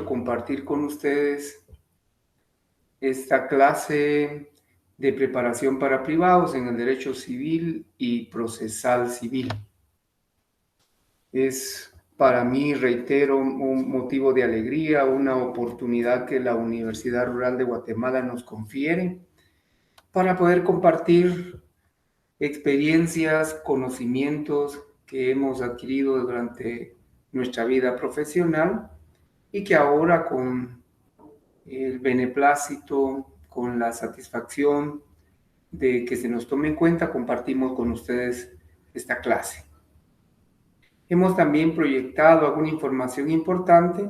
compartir con ustedes esta clase de preparación para privados en el derecho civil y procesal civil. Es para mí, reitero, un motivo de alegría, una oportunidad que la Universidad Rural de Guatemala nos confiere para poder compartir experiencias, conocimientos que hemos adquirido durante nuestra vida profesional y que ahora con el beneplácito, con la satisfacción de que se nos tome en cuenta, compartimos con ustedes esta clase. Hemos también proyectado alguna información importante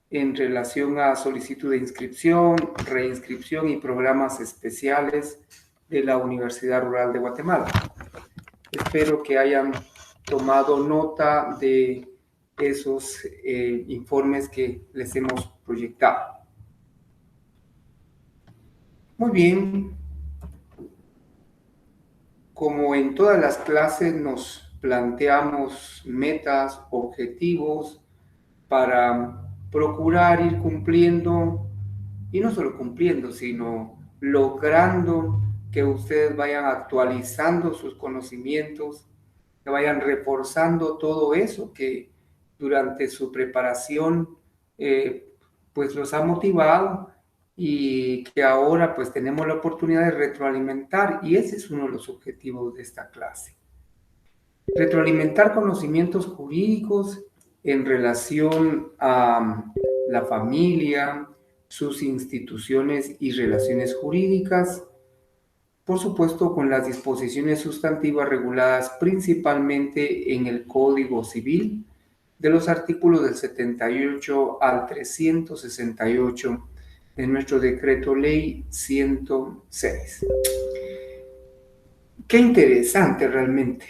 en relación a solicitud de inscripción, reinscripción y programas especiales de la Universidad Rural de Guatemala. Espero que hayan tomado nota de esos informes que les hemos proyectado. Muy bien, como en todas las clases nos planteamos metas, objetivos para procurar ir cumpliendo, y no solo cumpliendo, sino logrando que ustedes vayan actualizando sus conocimientos, que vayan reforzando todo eso que durante su preparación pues los ha motivado y que ahora pues tenemos la oportunidad de retroalimentar, y ese es uno de los objetivos de esta clase. Retroalimentar conocimientos jurídicos en relación a la familia, sus instituciones y relaciones jurídicas, por supuesto con las disposiciones sustantivas reguladas principalmente en el Código Civil, de los artículos del 78 al 368 de nuestro Decreto Ley 106. Qué interesante realmente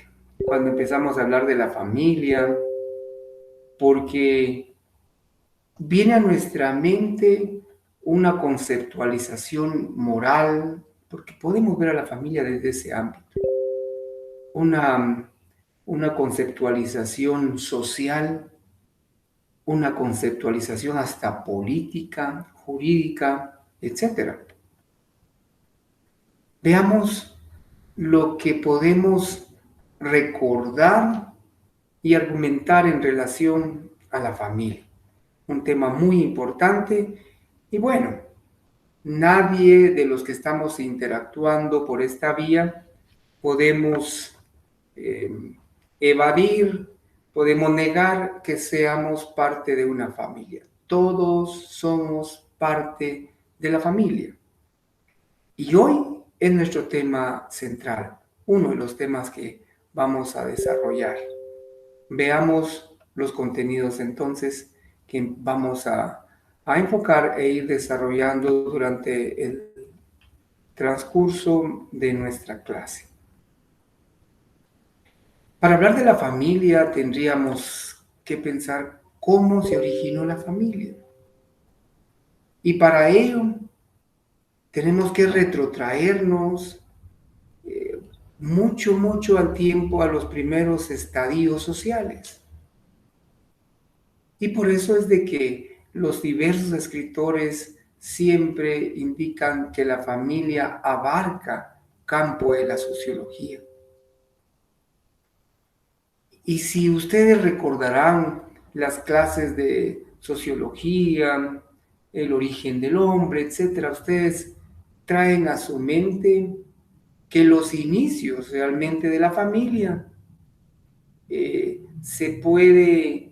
cuando empezamos a hablar de la familia, porque viene a nuestra mente una conceptualización moral, porque podemos ver a la familia desde ese ámbito, una conceptualización social, una conceptualización hasta política, jurídica, etc. Veamos lo que podemos recordar y argumentar en relación a la familia. Un tema muy importante y bueno, nadie de los que estamos interactuando por esta vía podemos evadir, podemos negar que seamos parte de una familia. Todos somos parte de la familia. Y hoy es nuestro tema central, uno de los temas que vamos a desarrollar. Veamos los contenidos entonces que vamos a enfocar e ir desarrollando durante el transcurso de nuestra clase. Para hablar de la familia tendríamos que pensar cómo se originó la familia. Y para ello tenemos que retrotraernos mucho al tiempo, a los primeros estadios sociales. Y por eso es de que los diversos escritores siempre indican que la familia abarca campo de la sociología. Y si ustedes recordarán las clases de sociología, el origen del hombre, etc., ustedes traen a su mente que los inicios realmente de la familia se puede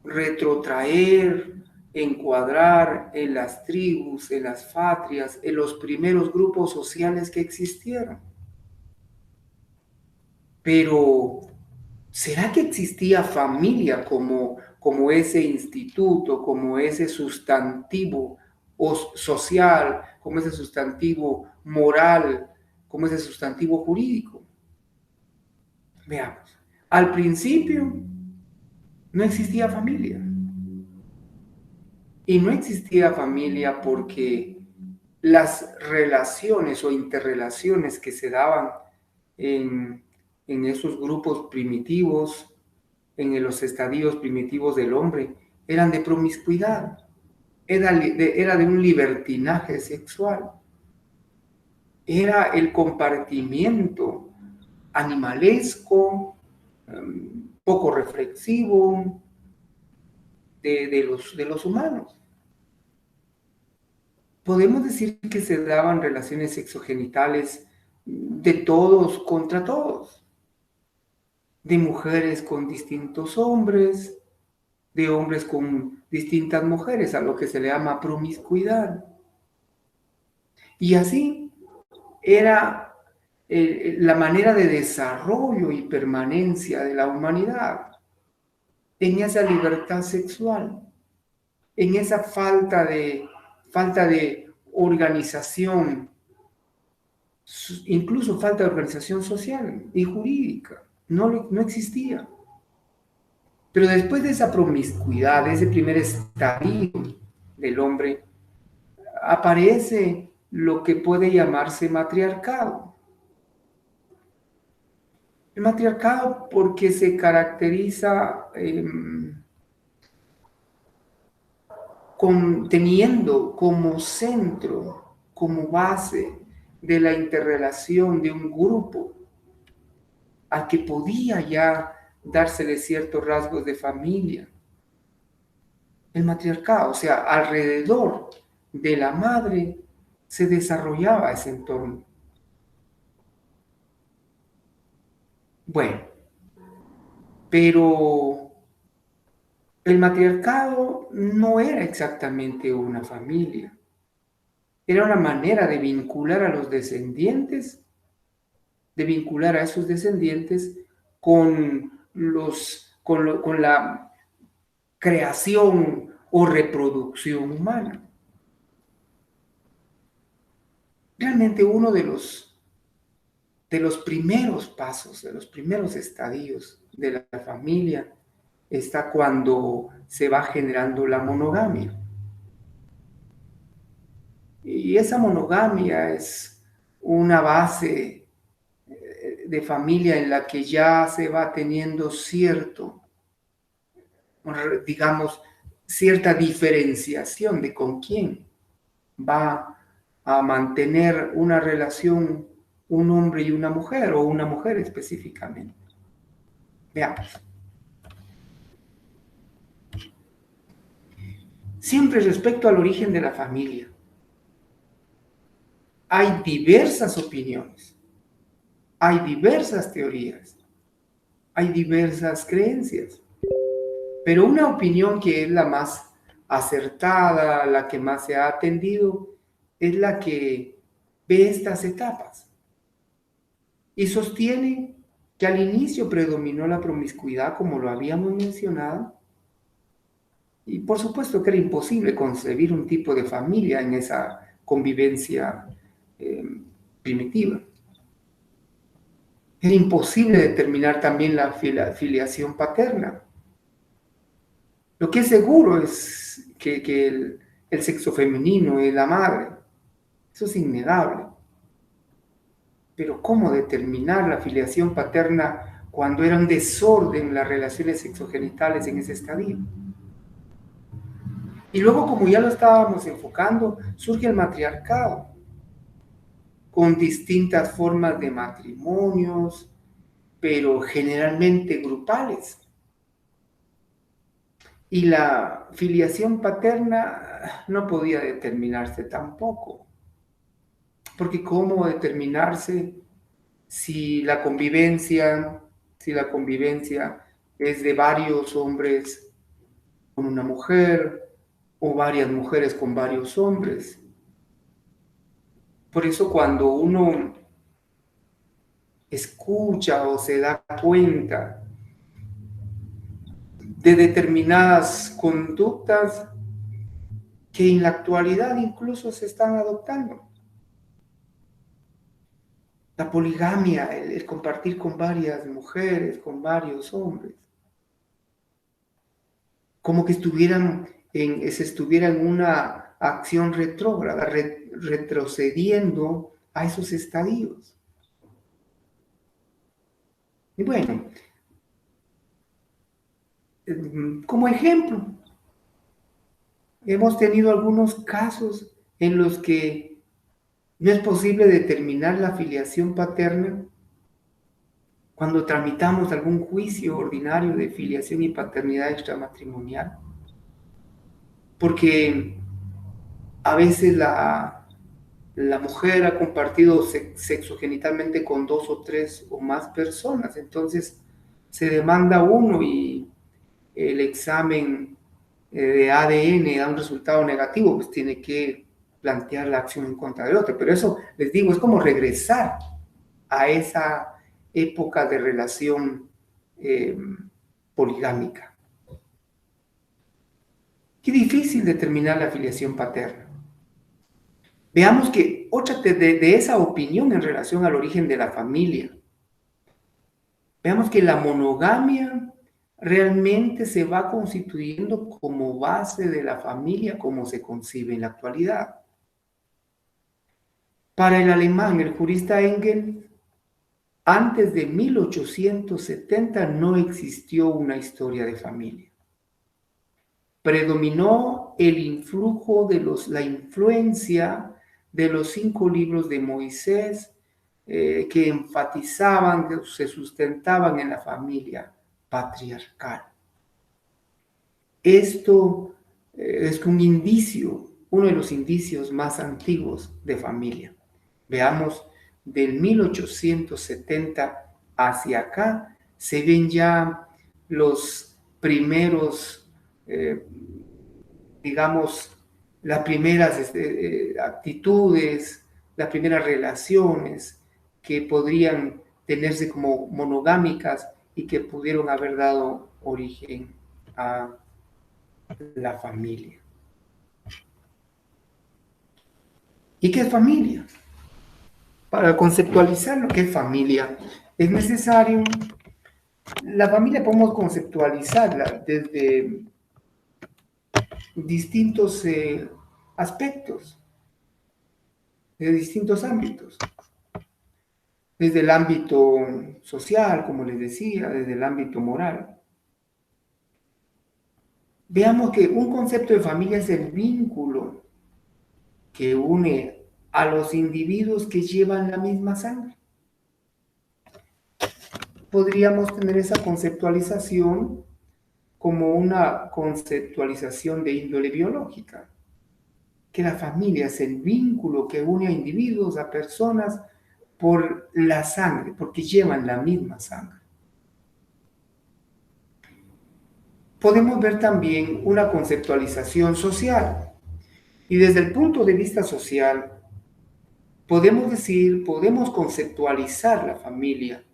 retrotraer, encuadrar en las tribus, en las fatrias, en los primeros grupos sociales que existieron. Pero, ¿será que existía familia como ese instituto, como ese sustantivo social, como ese sustantivo moral, como ese sustantivo jurídico? Veamos. Al principio no existía familia. Y no existía familia porque las relaciones o interrelaciones que se daban en esos grupos primitivos, en los estadios primitivos del hombre, eran de promiscuidad, era de un libertinaje sexual, era el compartimiento animalesco, poco reflexivo de los humanos. Podemos decir que se daban relaciones sexogenitales de todos contra todos, de mujeres con distintos hombres, de hombres con distintas mujeres, a lo que se le llama promiscuidad. Y así era la manera de desarrollo y permanencia de la humanidad en esa libertad sexual, en esa falta de organización, incluso falta de organización social y jurídica. No existía. Pero después de esa promiscuidad, de ese primer estadio del hombre, aparece lo que puede llamarse matriarcado. El matriarcado porque se caracteriza teniendo como centro, como base de la interrelación de un grupo al que podía ya dársele ciertos rasgos de familia. El matriarcado, o sea, alrededor de la madre se desarrollaba ese entorno. Bueno, pero el matriarcado no era exactamente una familia, era una manera de vincular a los descendientes, de vincular a esos descendientes con la creación o reproducción humana. Realmente uno de los primeros pasos, de los primeros estadios de la familia está cuando se va generando la monogamia. Y esa monogamia es una base de familia en la que ya se va teniendo digamos, cierta diferenciación de con quién va a mantener una relación un hombre y una mujer, o una mujer específicamente. Veamos. Siempre respecto al origen de la familia, hay diversas opiniones, hay diversas teorías, hay diversas creencias, pero una opinión que es la más acertada, la que más se ha atendido, es la que ve estas etapas y sostiene que al inicio predominó la promiscuidad, como lo habíamos mencionado, y por supuesto que era imposible concebir un tipo de familia en esa convivencia primitiva. Era imposible determinar también la filiación paterna. Lo que es seguro es que el sexo femenino es la madre. Eso es innegable. Pero ¿cómo determinar la filiación paterna cuando era un desorden las relaciones sexogenitales en ese estadio? Y luego, como ya lo estábamos enfocando, surge el matriarcado, con distintas formas de matrimonios, pero generalmente grupales. Y la filiación paterna no podía determinarse tampoco, porque ¿cómo determinarse si la convivencia es de varios hombres con una mujer o varias mujeres con varios hombres? Por eso cuando uno escucha o se da cuenta de determinadas conductas que en la actualidad incluso se están adoptando. La poligamia, el compartir con varias mujeres, con varios hombres. Como que se estuviera en una acción retrógrada, retrocediendo a esos estadios. Y bueno, como ejemplo, Hemos tenido algunos casos en los que no es posible determinar la filiación paterna cuando tramitamos algún juicio ordinario de filiación y paternidad extramatrimonial, porque a veces la mujer ha compartido sexogenitalmente con 2 o 3 o más personas, entonces se demanda uno y el examen de ADN da un resultado negativo, pues tiene que plantear la acción en contra del otro. Pero eso, les digo, es como regresar a esa época de relación eh, poligámica. Qué difícil determinar la filiación paterna. Veamos que otra de esa opinión en relación al origen de la familia. Veamos que la monogamia realmente se va constituyendo como base de la familia como se concibe en la actualidad. Para el alemán, el jurista Engel, antes de 1870 no existió una historia de familia. Predominó el influjo de la influencia de los 5 libros de Moisés que enfatizaban, que se sustentaban en la familia patriarcal. Esto es un indicio, uno de los indicios más antiguos de familia. Veamos, del 1870 hacia acá, se ven ya los primeros, digamos, las primeras actitudes, las primeras relaciones que podrían tenerse como monogámicas y que pudieron haber dado origen a la familia. ¿Y qué es familia? Para conceptualizar lo que es familia, es necesario, la familia podemos conceptualizarla desde distintos aspectos, de distintos ámbitos. Desde el ámbito social, como les decía, desde el ámbito moral. Veamos que un concepto de familia es el vínculo que une a los individuos que llevan la misma sangre. Podríamos tener esa conceptualización como una conceptualización de índole biológica, que la familia es el vínculo que une a individuos, a personas, por la sangre, porque llevan la misma sangre. Podemos ver también una conceptualización social, y desde el punto de vista social, podemos conceptualizar la familia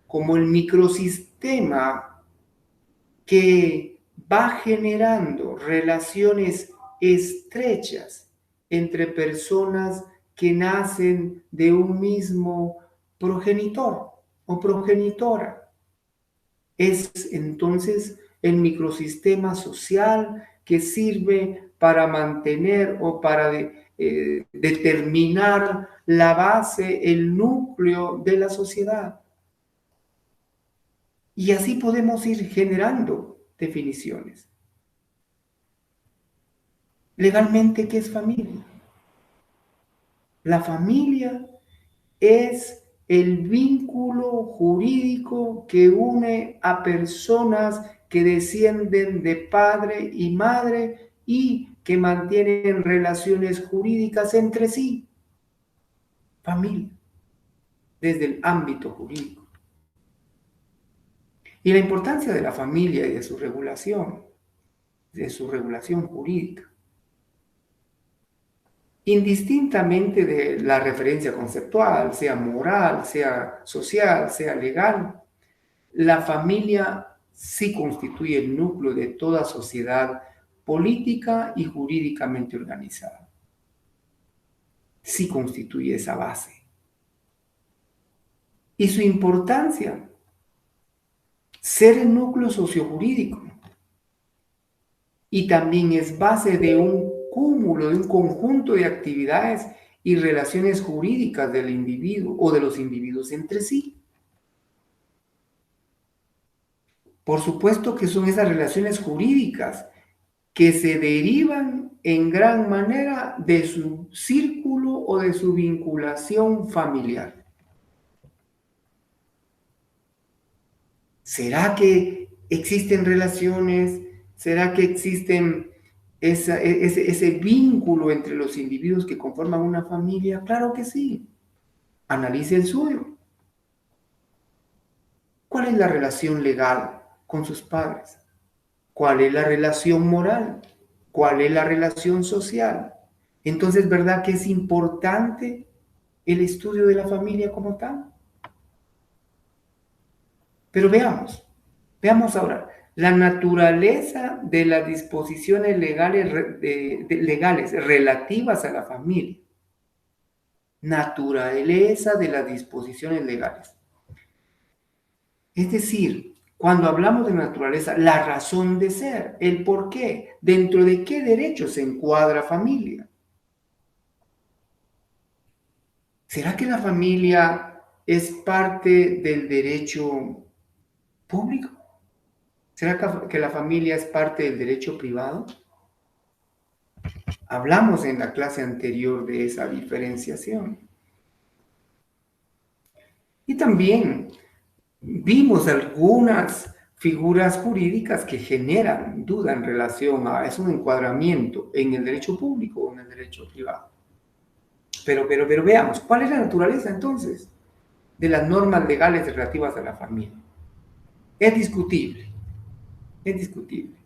como el microsistema que va generando relaciones estrechas entre personas que nacen de un mismo progenitor o progenitora. Es entonces el microsistema social que sirve para mantener o para determinar la base, el núcleo de la sociedad. Y así podemos ir generando definiciones. Legalmente, ¿qué es familia? La familia es el vínculo jurídico que une a personas que descienden de padre y madre y que mantienen relaciones jurídicas entre sí. Familia, desde el ámbito jurídico. Y la importancia de la familia y de su regulación jurídica. Indistintamente de la referencia conceptual, sea moral, sea social, sea legal, la familia sí constituye el núcleo de toda sociedad política y jurídicamente organizada. Sí constituye esa base. Y su importancia, ser el núcleo sociojurídico, y también es base de un cúmulo, de un conjunto de actividades y relaciones jurídicas del individuo o de los individuos entre sí. Por supuesto que son esas relaciones jurídicas que se derivan en gran manera de su círculo o de su vinculación familiar. ¿Será que existen relaciones? ¿Será que existen ese vínculo entre los individuos que conforman una familia? Claro que sí. Analice el suyo. ¿Cuál es la relación legal con sus padres? ¿Cuál es la relación moral? ¿Cuál es la relación social? Entonces, ¿verdad que es importante el estudio de la familia como tal? Pero veamos ahora, la naturaleza de las disposiciones legales relativas a la familia. Naturaleza de las disposiciones legales. Es decir, cuando hablamos de naturaleza, la razón de ser, el por qué, dentro de qué derecho se encuadra familia. ¿Será que la familia es parte del derecho público? ¿Será que la familia es parte del derecho privado? Hablamos en la clase anterior de esa diferenciación. Y también vimos algunas figuras jurídicas que generan duda en relación a es un encuadramiento en el derecho público o en el derecho privado. Pero veamos, ¿cuál es la naturaleza entonces de las normas legales relativas a la familia? Es discutible, es discutible.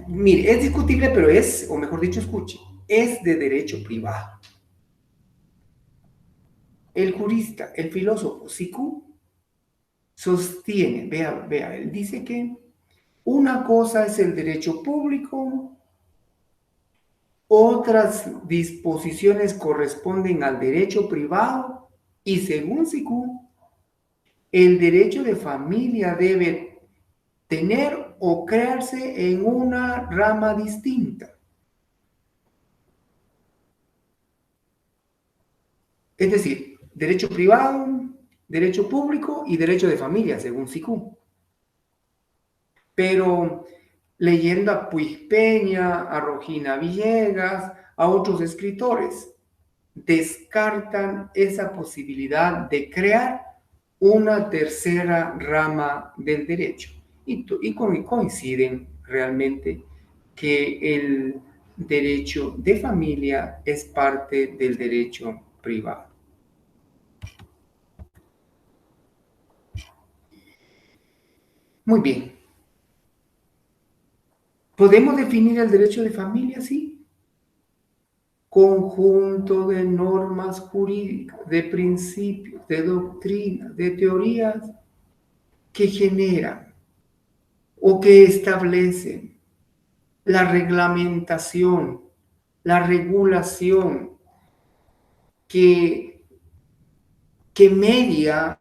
Mire, es discutible, pero o mejor dicho, escuche, es de derecho privado. El jurista, el filósofo Siku sostiene, vea, él dice que una cosa es el derecho público, otras disposiciones corresponden al derecho privado y según Siku, el derecho de familia debe tener o crearse en una rama distinta. Es decir, derecho privado, derecho público y derecho de familia, según Siku. Pero leyendo a Puig Peña, a Rogina Villegas, a otros escritores, descartan esa posibilidad de crear una tercera rama del derecho. Y coinciden realmente que el derecho de familia es parte del derecho privado. Muy bien. ¿Podemos definir el derecho de familia? Sí. Conjunto de normas jurídicas, de principios, de doctrinas, de teorías que generan o que establecen la reglamentación, la regulación que media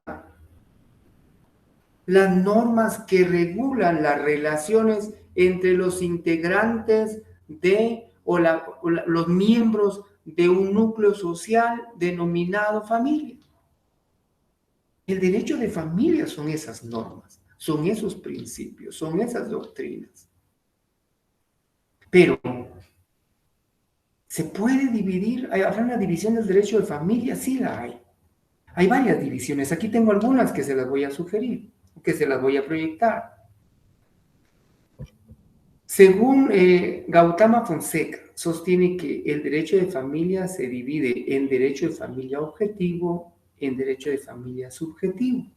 las normas que regulan las relaciones entre los integrantes los miembros de un núcleo social denominado familia. El derecho de familia son esas normas, son esos principios, son esas doctrinas. Pero, ¿se puede dividir? ¿Habrá una división del derecho de familia? Sí la hay. Hay varias divisiones. Aquí tengo algunas que se las voy a sugerir, que se las voy a proyectar. Según Gautama Fonseca, sostiene que el derecho de familia se divide en derecho de familia objetivo y en derecho de familia subjetivo.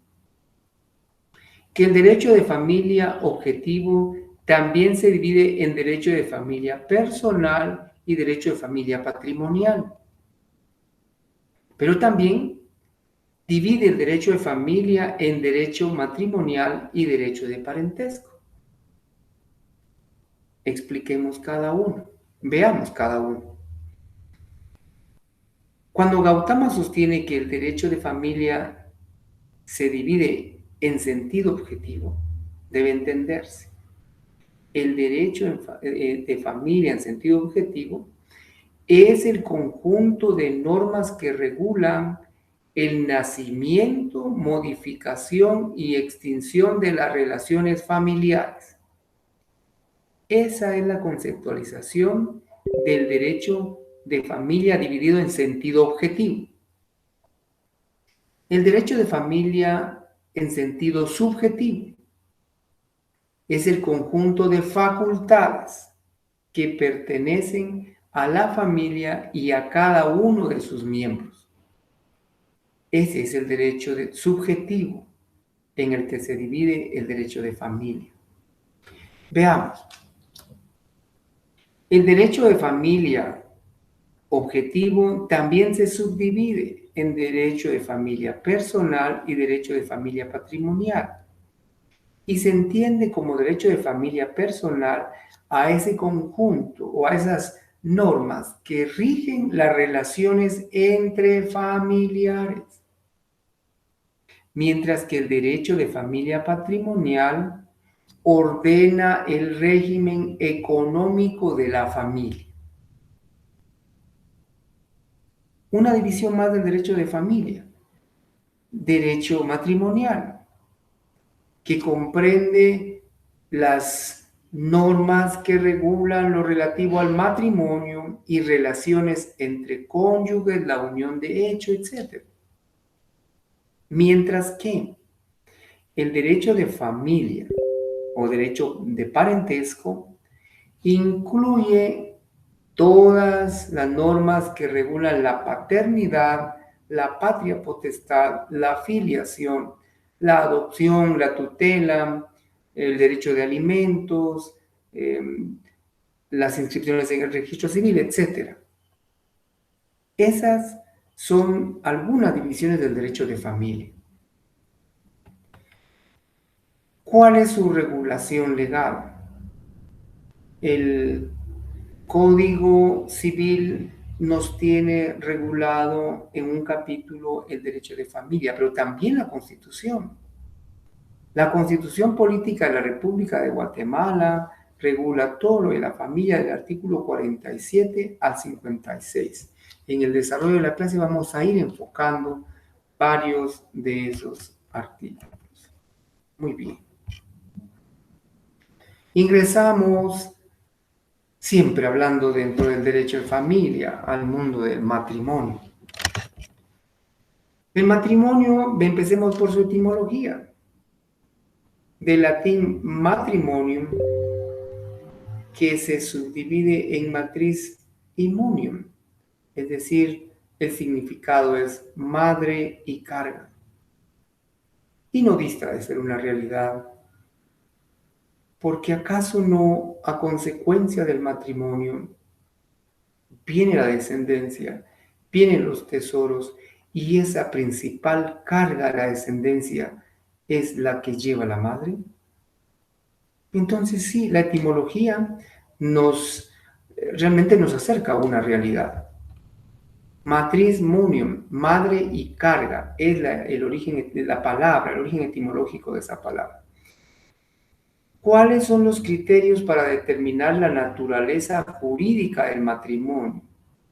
Que el derecho de familia objetivo también se divide en derecho de familia personal y derecho de familia patrimonial. Pero también divide el derecho de familia en derecho matrimonial y derecho de parentesco. Expliquemos cada uno, veamos cada uno. Cuando Gautama sostiene que el derecho de familia se divide en sentido objetivo, debe entenderse. El derecho de familia en sentido objetivo es el conjunto de normas que regulan el nacimiento, modificación y extinción de las relaciones familiares. Esa es la conceptualización del derecho de familia dividido en sentido objetivo. El derecho de familia en sentido subjetivo es el conjunto de facultades que pertenecen a la familia y a cada uno de sus miembros. Ese es el derecho subjetivo en el que se divide el derecho de familia. Veamos. El derecho de familia objetivo también se subdivide en derecho de familia personal y derecho de familia patrimonial. Y se entiende como derecho de familia personal a ese conjunto o a esas normas que rigen las relaciones entre familiares. Mientras que el derecho de familia patrimonial ordena el régimen económico de la familia. Una división más del derecho de familia. Derecho matrimonial, que comprende las normas que regulan lo relativo al matrimonio y relaciones entre cónyuges, la unión de hecho, etc. Mientras que el derecho de familia o derecho de parentesco incluye todas las normas que regulan la paternidad, la patria potestad, la filiación, la adopción, la tutela, el derecho de alimentos, las inscripciones en el registro civil, etc. Esas son algunas divisiones del derecho de familia. ¿Cuál es su regulación legal? El Código Civil nos tiene regulado en un capítulo el derecho de familia, pero también la Constitución. La Constitución Política de la República de Guatemala regula todo lo de la familia del artículo 47 al 56. En el desarrollo de la clase vamos a ir enfocando varios de esos artículos. Muy bien. Ingresamos, siempre hablando dentro del derecho de familia, al mundo del matrimonio. El matrimonio, empecemos por su etimología. Del latín matrimonium, que se subdivide en matriz y munium, es decir, el significado es madre y carga. Y no dista de ser una realidad, porque ¿acaso no a consecuencia del matrimonio viene la descendencia, vienen los tesoros y esa principal carga de la descendencia es la que lleva la madre? Entonces sí, la etimología realmente nos acerca a una realidad. Matriz munium, madre y carga, es el origen de la palabra, el origen etimológico de esa palabra. ¿Cuáles son los criterios para determinar la naturaleza jurídica del matrimonio?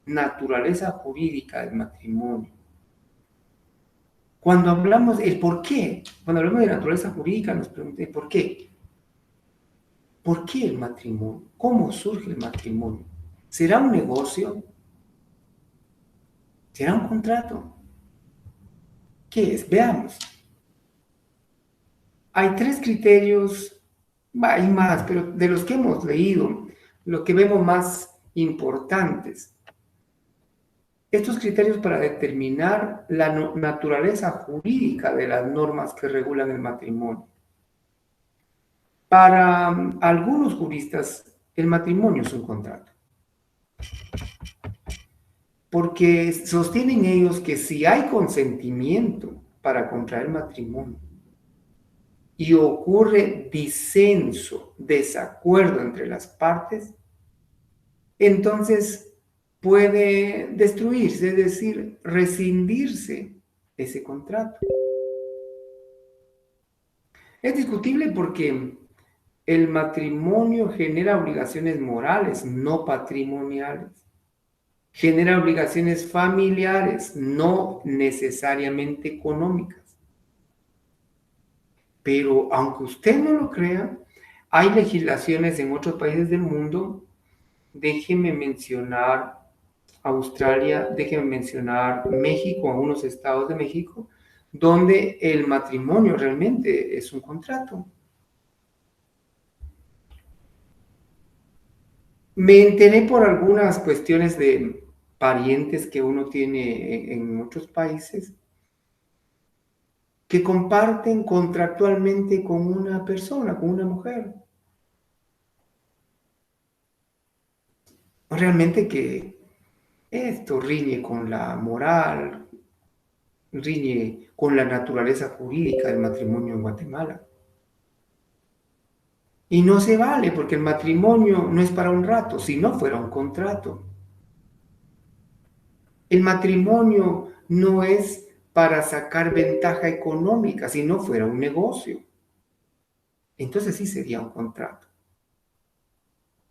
Naturaleza jurídica del matrimonio. Cuando hablamos del por qué, cuando hablamos de naturaleza jurídica nos pregunté ¿por qué? ¿Por qué el matrimonio? ¿Cómo surge el matrimonio? ¿Será un negocio? ¿Será un contrato? ¿Qué es? Veamos. Hay tres criterios, hay más, pero de los que hemos leído, lo que vemos más importantes. Estos criterios para determinar la naturaleza jurídica de las normas que regulan el matrimonio. Para algunos juristas, el matrimonio es un contrato. Porque sostienen ellos que si hay consentimiento para contraer matrimonio y ocurre disenso, desacuerdo entre las partes, entonces puede destruirse, es decir, rescindirse ese contrato. Es discutible porque el matrimonio genera obligaciones morales, no patrimoniales. Genera obligaciones familiares, no necesariamente económicas. Pero aunque usted no lo crea, Hay legislaciones en otros países del mundo, déjenme mencionar Australia, déjenme mencionar México, algunos estados de México, donde el matrimonio realmente es un contrato. Me enteré por algunas cuestiones de parientes que uno tiene en otros países que comparten contractualmente con una persona, con una mujer. Realmente que esto riñe con la moral, riñe con la naturaleza jurídica del matrimonio en Guatemala. Y no se vale porque el matrimonio no es para un rato, si no fuera un contrato. El matrimonio no es para sacar ventaja económica, si no fuera un negocio. Entonces sí sería un contrato.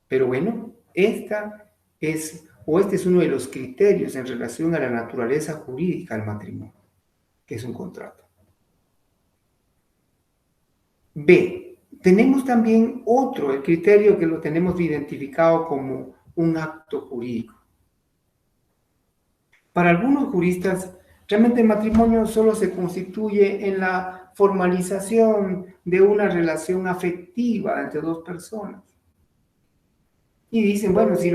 Pero bueno, este es uno de los criterios en relación a la naturaleza jurídica del matrimonio, que es un contrato. B. Tenemos también otro, el criterio que lo tenemos identificado como un acto jurídico. Para algunos juristas, realmente el matrimonio solo se constituye en la formalización de una relación afectiva entre dos personas. Y dicen, bueno, si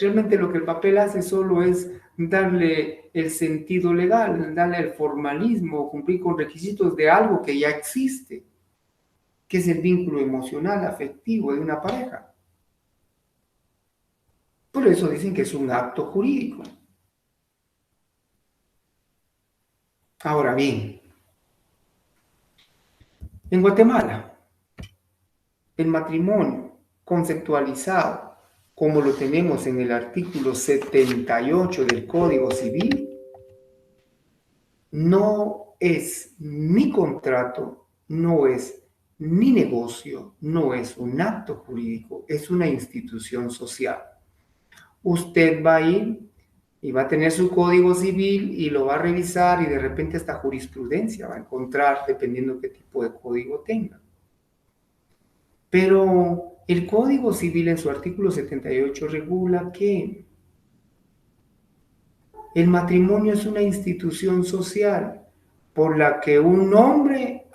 realmente lo que el papel hace solo es darle el sentido legal, darle el formalismo, cumplir con requisitos de algo que ya existe, que es el vínculo emocional, afectivo de una pareja. Por eso dicen que es un acto jurídico. Ahora bien, en Guatemala, el matrimonio conceptualizado como lo tenemos en el artículo 78 del Código Civil, no es ni contrato, no es ni negocio, no es un acto jurídico, es una institución social. Usted va a ir y va a tener su código civil y lo va a revisar y de repente esta jurisprudencia va a encontrar dependiendo qué tipo de código tenga. Pero el Código Civil en su artículo 78 regula que el matrimonio es una institución social por la que un hombre,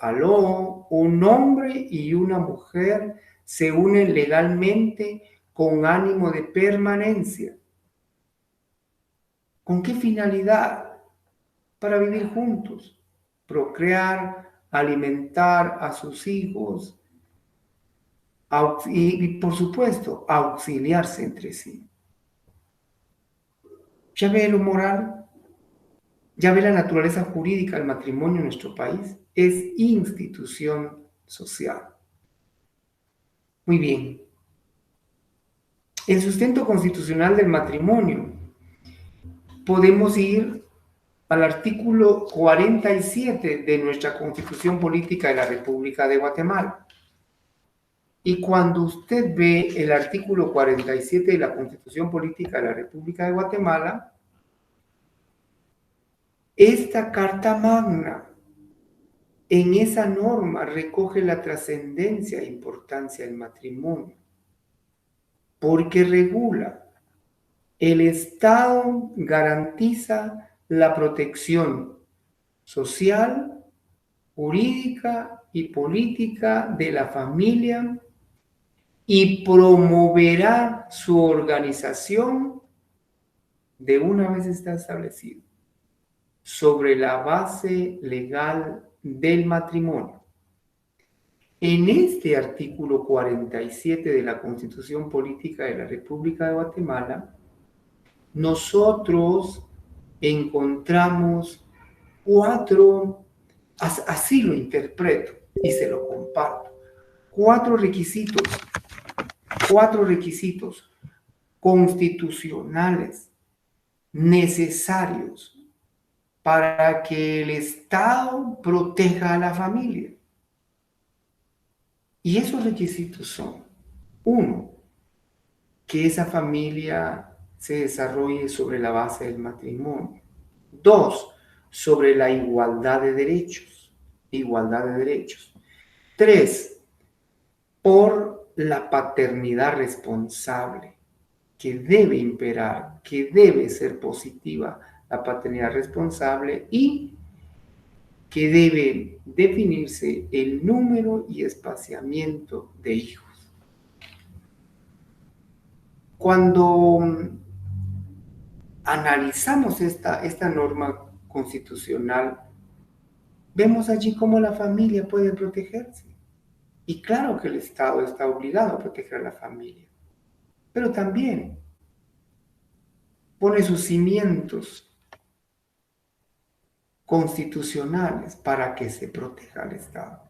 un hombre y una mujer se unen legalmente con ánimo de permanencia. ¿Con qué finalidad? Para vivir juntos, procrear, alimentar a sus hijos y por supuesto, auxiliarse entre sí. ¿Ya ve lo moral? ¿Ya ve la naturaleza jurídica del matrimonio en nuestro país? Es institución social. Muy bien. El sustento constitucional del matrimonio. Podemos ir al artículo 47 de nuestra Constitución Política de la República de Guatemala. Y cuando usted ve el artículo 47 de la Constitución Política de la República de Guatemala, esta Carta Magna en esa norma recoge la trascendencia e importancia del matrimonio, porque regula, el Estado garantiza la protección social, jurídica y política de la familia y promoverá su organización de una vez está establecido sobre la base legal del matrimonio. En este artículo 47 de la Constitución Política de la República de Guatemala, nosotros encontramos así lo interpreto y se lo comparto, cuatro requisitos constitucionales necesarios para que el Estado proteja a la familia. Y esos requisitos son, uno, que esa familia se desarrolle sobre la base del matrimonio. Dos, sobre la igualdad de derechos. Tres, por la paternidad responsable, que debe imperar, que debe ser positiva, la paternidad responsable, y que debe definirse el número y espaciamiento de hijos. Cuando analizamos esta norma constitucional, vemos allí cómo la familia puede protegerse. Y claro que el Estado está obligado a proteger a la familia, pero también pone sus cimientos constitucionales para que se proteja al Estado.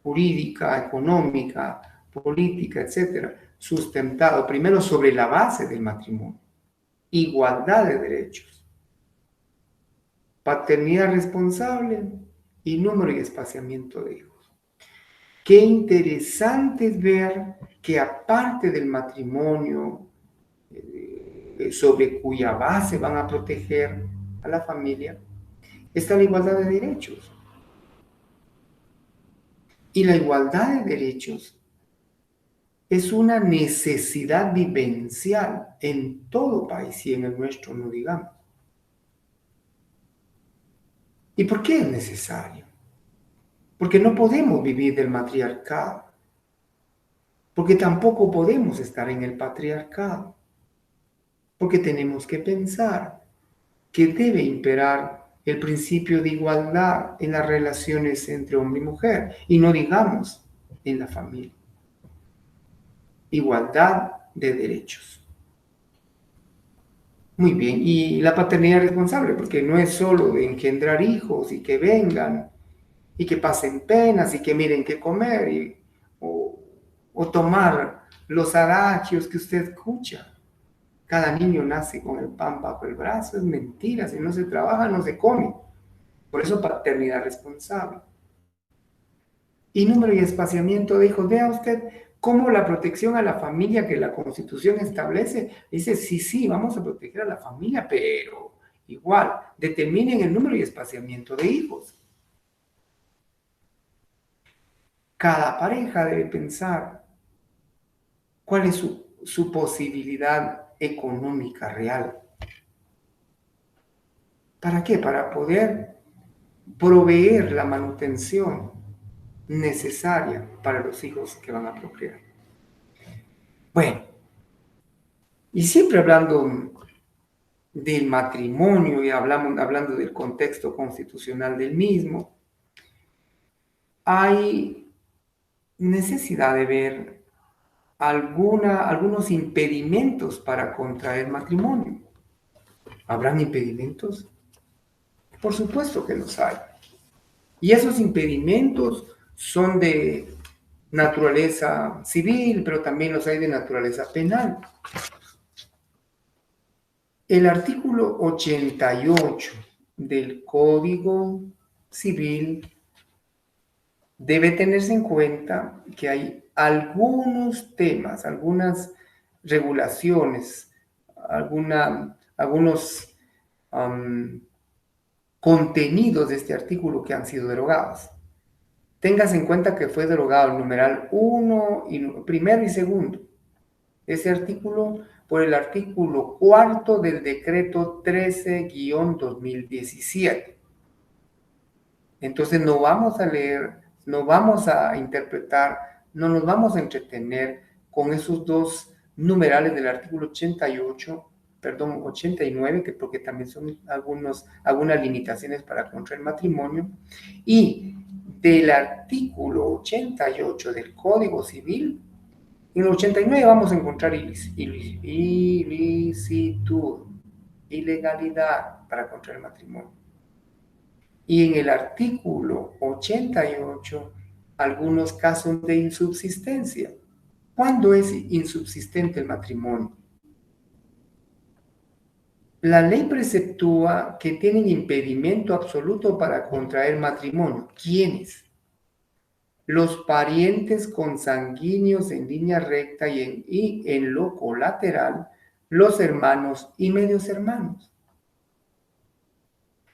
Jurídica, económica, política, etcétera, sustentado primero sobre la base del matrimonio, igualdad de derechos, paternidad responsable y número y espaciamiento de hijos. Qué interesante es ver que aparte del matrimonio, sobre cuya base van a proteger a la familia, está la igualdad de derechos. Y la igualdad de derechos es una necesidad vivencial en todo país y en el nuestro, no digamos. ¿Y por qué es necesario? Porque no podemos vivir del matriarcado, porque tampoco podemos estar en el patriarcado, porque tenemos que pensar que debe imperar el principio de igualdad en las relaciones entre hombre y mujer, y no digamos en la familia. Igualdad de derechos. Muy bien, y la paternidad responsable, porque no es solo de engendrar hijos y que vengan y que pasen penas y que miren qué comer o tomar los adagios que usted escucha. Cada niño nace con el pan bajo el brazo, es mentira, si no se trabaja no se come. Por eso paternidad responsable. Y número y espaciamiento de hijos. Vea usted cómo la protección a la familia que la Constitución establece, dice, sí, vamos a proteger a la familia, pero igual, determinen el número y espaciamiento de hijos. Cada pareja debe pensar cuál es su posibilidad económica real. ¿Para qué? Para poder proveer la manutención necesaria para los hijos que van a procrear. Bueno, y siempre hablando del matrimonio y hablando del contexto constitucional del mismo, hay necesidad de ver algunos impedimentos para contraer matrimonio. ¿Habrán impedimentos? Por supuesto que los hay. Y esos impedimentos son de naturaleza civil, pero también los hay de naturaleza penal. El artículo 88 del Código Civil debe tenerse en cuenta que hay algunos temas, algunas regulaciones, algunos contenidos de este artículo que han sido derogados. Téngase en cuenta que fue derogado el numeral 1, primero y segundo. Ese artículo por el artículo 4 del decreto 13-2017. Entonces no vamos a leer, no vamos a interpretar, no nos vamos a entretener con esos dos numerales del artículo 89, porque también son algunas limitaciones para contraer matrimonio, y del artículo 88 del Código Civil. En el 89 vamos a encontrar ilicitud, ilegalidad para contraer matrimonio. Y en el artículo 88, algunos casos de insubsistencia. ¿Cuándo es insubsistente el matrimonio? La ley preceptúa que tienen impedimento absoluto para contraer matrimonio. ¿Quiénes? Los parientes consanguíneos en línea recta y en lo colateral, los hermanos y medios hermanos.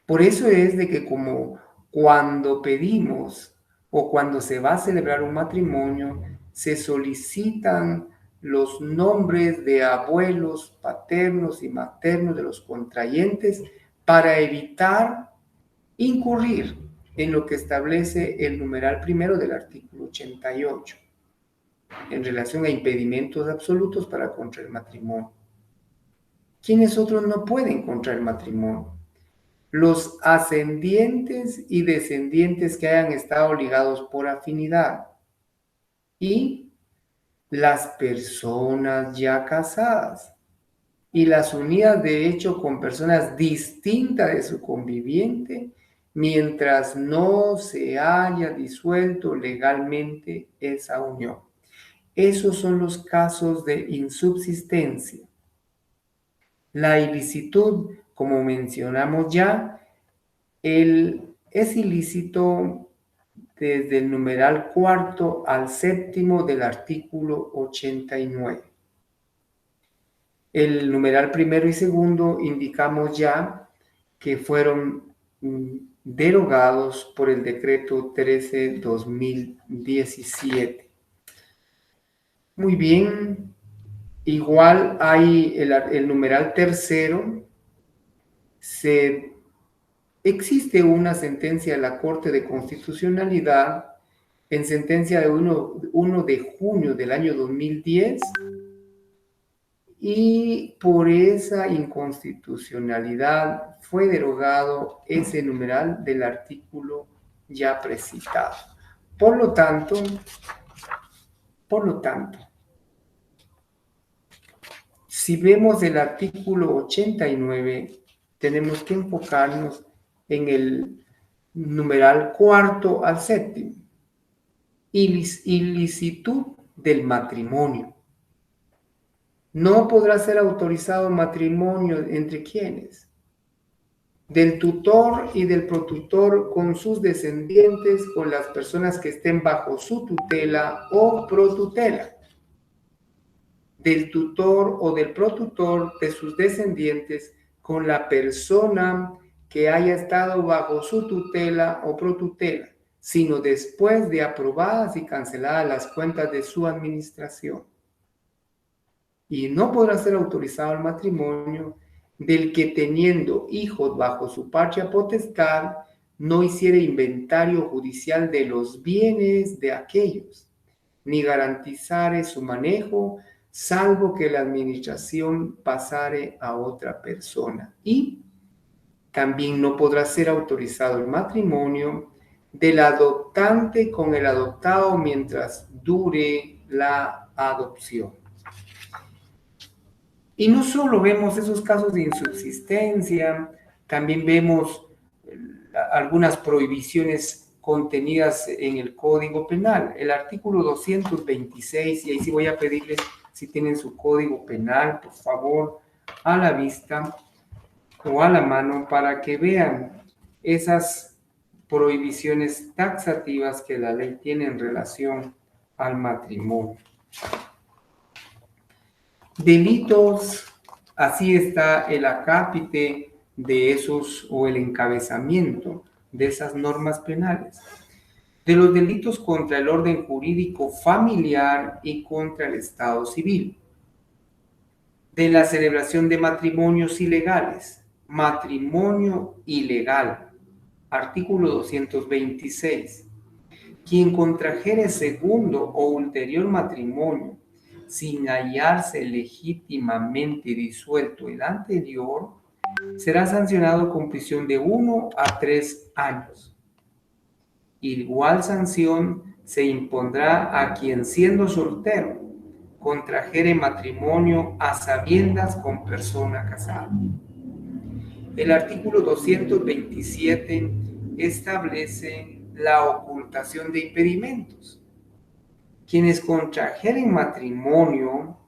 Por eso es de que como cuando pedimos o cuando se va a celebrar un matrimonio, se solicitan los nombres de abuelos, paternos y maternos de los contrayentes para evitar incurrir en lo que establece el numeral primero del artículo 88 en relación a impedimentos absolutos para contraer matrimonio. ¿Quiénes otros no pueden contraer matrimonio? Los ascendientes y descendientes que hayan estado ligados por afinidad y las personas ya casadas y las unidas de hecho con personas distintas de su conviviente mientras no se haya disuelto legalmente esa unión. Esos son los casos de insubsistencia. La ilicitud, como mencionamos ya, es ilícito desde el numeral cuarto al séptimo del artículo 89. El numeral primero y segundo indicamos ya que fueron derogados por el decreto 13/2017. Muy bien, igual hay el numeral tercero, existe una sentencia de la Corte de Constitucionalidad en sentencia de 1 de junio del año 2010 y por esa inconstitucionalidad fue derogado ese numeral del artículo ya precitado. Por lo tanto, si vemos el artículo 89, tenemos que enfocarnos en el numeral cuarto al séptimo. Ilicitud del matrimonio. No podrá ser autorizado matrimonio entre quienes, del tutor y del protutor con sus descendientes, con las personas que estén bajo su tutela o protutela, del tutor o del protutor de sus descendientes con la persona que haya estado bajo su tutela o protutela, sino después de aprobadas y canceladas las cuentas de su administración. Y no podrá ser autorizado el matrimonio del que teniendo hijos bajo su patria potestad no hiciere inventario judicial de los bienes de aquellos, ni garantizare su manejo, salvo que la administración pasare a otra persona. Y también no podrá ser autorizado el matrimonio del adoptante con el adoptado mientras dure la adopción. Y no solo vemos esos casos de insubsistencia, también vemos algunas prohibiciones contenidas en el Código Penal. El artículo 226, y ahí sí voy a pedirles si tienen su Código Penal, por favor, a la vista o a la mano para que vean esas prohibiciones taxativas que la ley tiene en relación al matrimonio. Delitos, así está el acápite de esos o el encabezamiento de esas normas penales. De los delitos contra el orden jurídico familiar y contra el Estado civil. De la celebración de matrimonios ilegales. Matrimonio ilegal. Artículo 226. Quien contrajere segundo o ulterior matrimonio sin hallarse legítimamente disuelto el anterior, será sancionado con prisión de 1 a 3 años. Igual sanción se impondrá a quien siendo soltero contrajere matrimonio a sabiendas con persona casada. El artículo 227 establece la ocultación de impedimentos. Quienes contrajeren matrimonio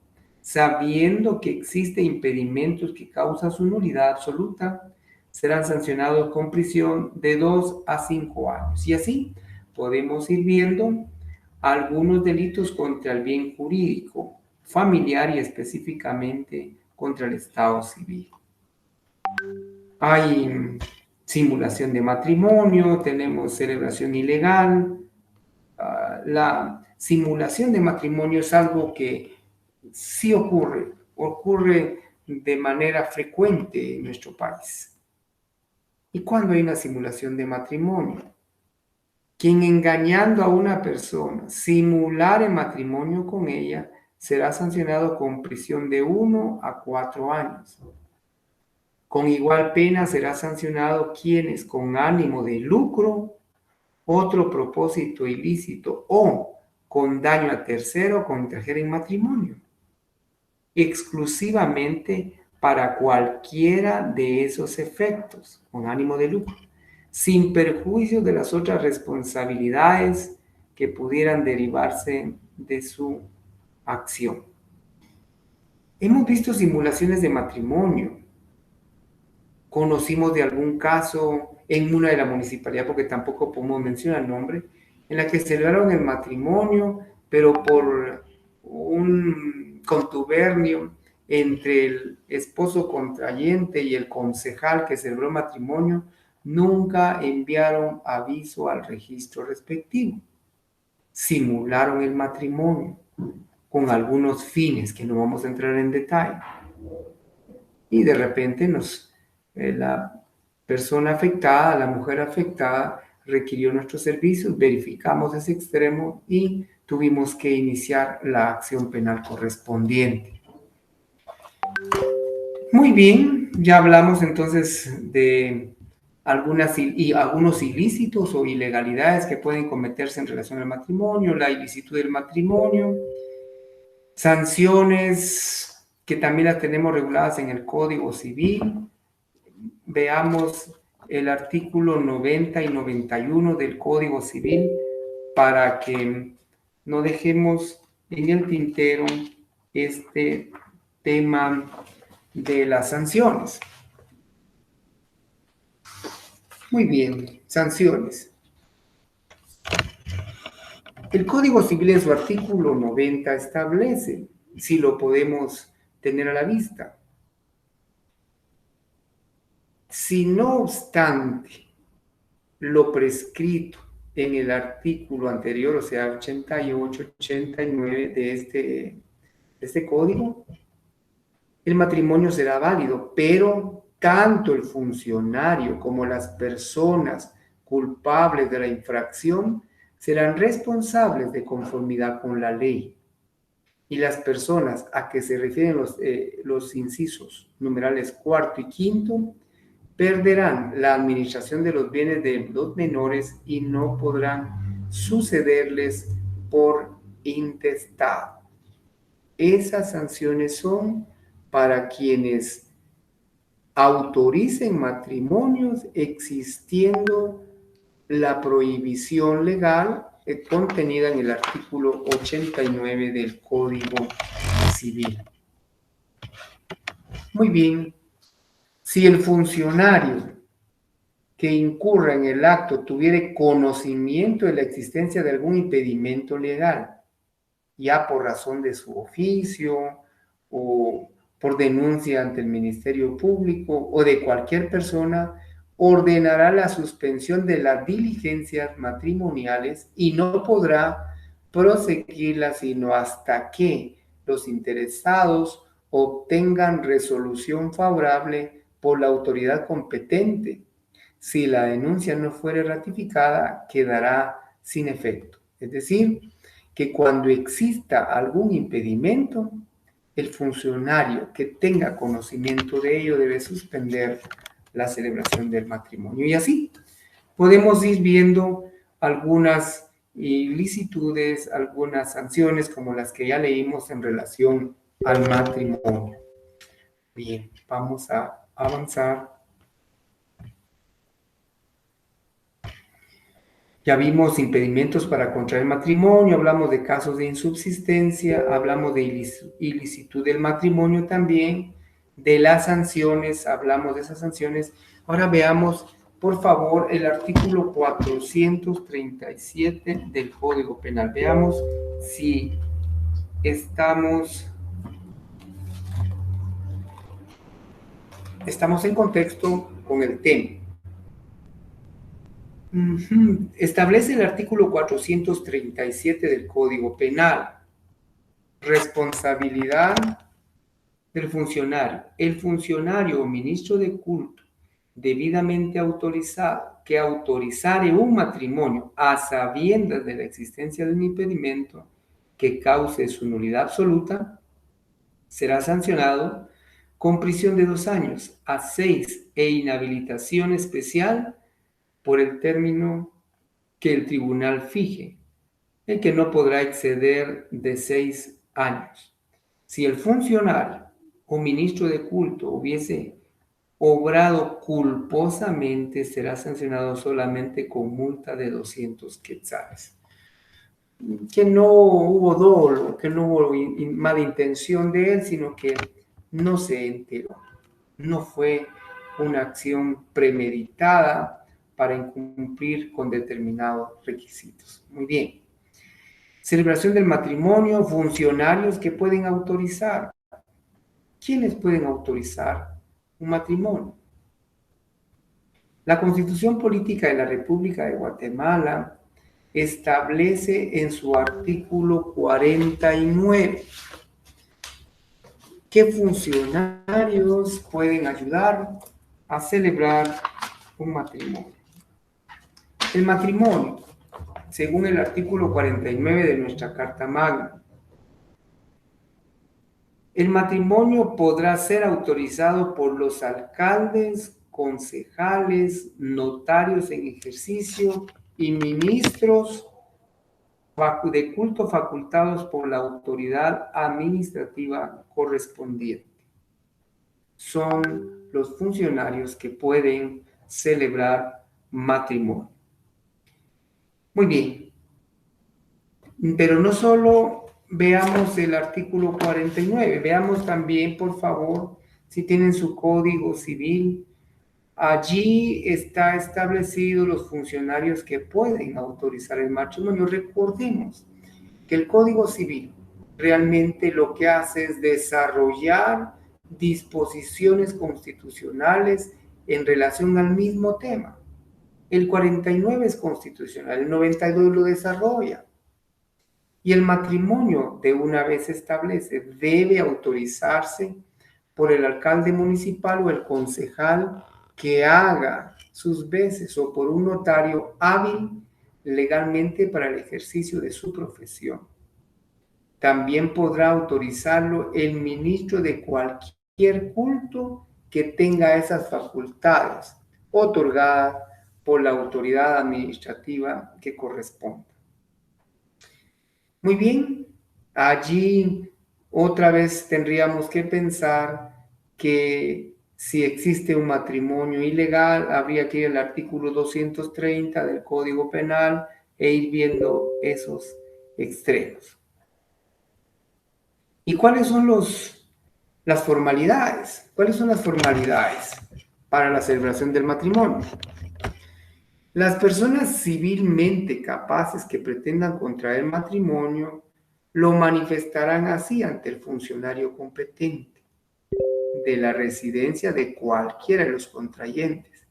sabiendo que existen impedimentos que causan su nulidad absoluta, serán sancionados con prisión de 2 a 5 años. Y así podemos ir viendo algunos delitos contra el bien jurídico, familiar y específicamente contra el Estado civil. Hay simulación de matrimonio, tenemos celebración ilegal, la simulación de matrimonio es algo que sí ocurre de manera frecuente en nuestro país. ¿Y cuándo hay una simulación de matrimonio? Quien engañando a una persona simular el matrimonio con ella será sancionado con prisión de 1 a 4 años. Con igual pena será sancionado quienes con ánimo de lucro, otro propósito ilícito o con daño a tercero contrajeren matrimonio, exclusivamente para cualquiera de esos efectos, con ánimo de lucro, sin perjuicio de las otras responsabilidades que pudieran derivarse de su acción. Hemos visto simulaciones de matrimonio. Conocimos de algún caso en una de la municipalidad, porque tampoco podemos mencionar el nombre, en la que celebraron el matrimonio, pero por un contubernio entre el esposo contrayente y el concejal que celebró el matrimonio, nunca enviaron aviso al registro respectivo. Simularon el matrimonio con algunos fines que no vamos a entrar en detalle. Y de repente la persona afectada, la mujer afectada, requirió nuestros servicios, verificamos ese extremo y tuvimos que iniciar la acción penal correspondiente. Muy bien, ya hablamos entonces de algunos ilícitos o ilegalidades que pueden cometerse en relación al matrimonio, la ilicitud del matrimonio, sanciones que también las tenemos reguladas en el Código Civil. Veamos el artículo 90 y 91 del Código Civil para que no dejemos en el tintero este tema de las sanciones. Muy bien, sanciones. El Código Civil en su artículo 90 establece, si lo podemos tener a la vista, si no obstante lo prescrito en el artículo anterior, o sea, 88, 89 de este código, el matrimonio será válido, pero tanto el funcionario como las personas culpables de la infracción serán responsables de conformidad con la ley. Y las personas a que se refieren los incisos numerales cuarto y quinto perderán la administración de los bienes de los menores y no podrán sucederles por intestado. Esas sanciones son para quienes autoricen matrimonios existiendo la prohibición legal contenida en el artículo 89 del Código Civil. Muy bien. Si el funcionario que incurra en el acto tuviere conocimiento de la existencia de algún impedimento legal, ya por razón de su oficio o por denuncia ante el Ministerio Público o de cualquier persona, ordenará la suspensión de las diligencias matrimoniales y no podrá proseguirlas sino hasta que los interesados obtengan resolución favorable por la autoridad competente. Si la denuncia no fuere ratificada, quedará sin efecto. Es decir, que cuando exista algún impedimento, el funcionario que tenga conocimiento de ello debe suspender la celebración del matrimonio. Y así podemos ir viendo algunas ilicitudes, algunas sanciones como las que ya leímos en relación al matrimonio. Bien, vamos a avanzar. Ya vimos impedimentos para contraer matrimonio, hablamos de casos de insubsistencia, hablamos de ilicitud del matrimonio también, de las sanciones, hablamos de esas sanciones. Ahora veamos, por favor, el artículo 437 del Código Penal. Veamos si estamos en contexto con el tema. Establece el artículo 437 del Código Penal. Responsabilidad del funcionario. El funcionario o ministro de culto debidamente autorizado que autorizare un matrimonio a sabiendas de la existencia de un impedimento que cause su nulidad absoluta será sancionado con prisión de 2 años a 6 e inhabilitación especial por el término que el tribunal fije, el que no podrá exceder de 6 años. Si el funcionario o ministro de culto hubiese obrado culposamente, será sancionado solamente con multa de 200 quetzales. Que no hubo dolo, que no hubo mala intención de él, sino que no se enteró. No fue una acción premeditada para incumplir con determinados requisitos. Muy bien. Celebración del matrimonio, funcionarios que pueden autorizar. ¿Quiénes pueden autorizar un matrimonio? La Constitución Política de la República de Guatemala establece en su artículo 49 qué funcionarios pueden ayudar a celebrar un matrimonio. El matrimonio, según el artículo 49 de nuestra Carta Magna, el matrimonio podrá ser autorizado por los alcaldes, concejales, notarios en ejercicio y ministros de culto facultados por la autoridad administrativa correspondiente. Son los funcionarios que pueden celebrar matrimonio. Muy bien, pero no solo veamos el artículo 49, veamos también, por favor, si tienen su código civil. Allí está establecido los funcionarios que pueden autorizar el matrimonio. Recordemos que el Código Civil realmente lo que hace es desarrollar disposiciones constitucionales en relación al mismo tema. El 49 es constitucional, el 92 lo desarrolla. Y el matrimonio, de una vez establece, debe autorizarse por el alcalde municipal o el concejal que haga sus veces o por un notario hábil legalmente para el ejercicio de su profesión. También podrá autorizarlo el ministro de cualquier culto que tenga esas facultades otorgadas por la autoridad administrativa que corresponda. Muy bien, allí otra vez tendríamos que pensar que si existe un matrimonio ilegal, habría que ir al artículo 230 del Código Penal e ir viendo esos extremos. ¿Y cuáles son las formalidades? ¿Cuáles son las formalidades para la celebración del matrimonio? Las personas civilmente capaces que pretendan contraer matrimonio lo manifestarán así ante el funcionario competente de la residencia de cualquiera de los contrayentes,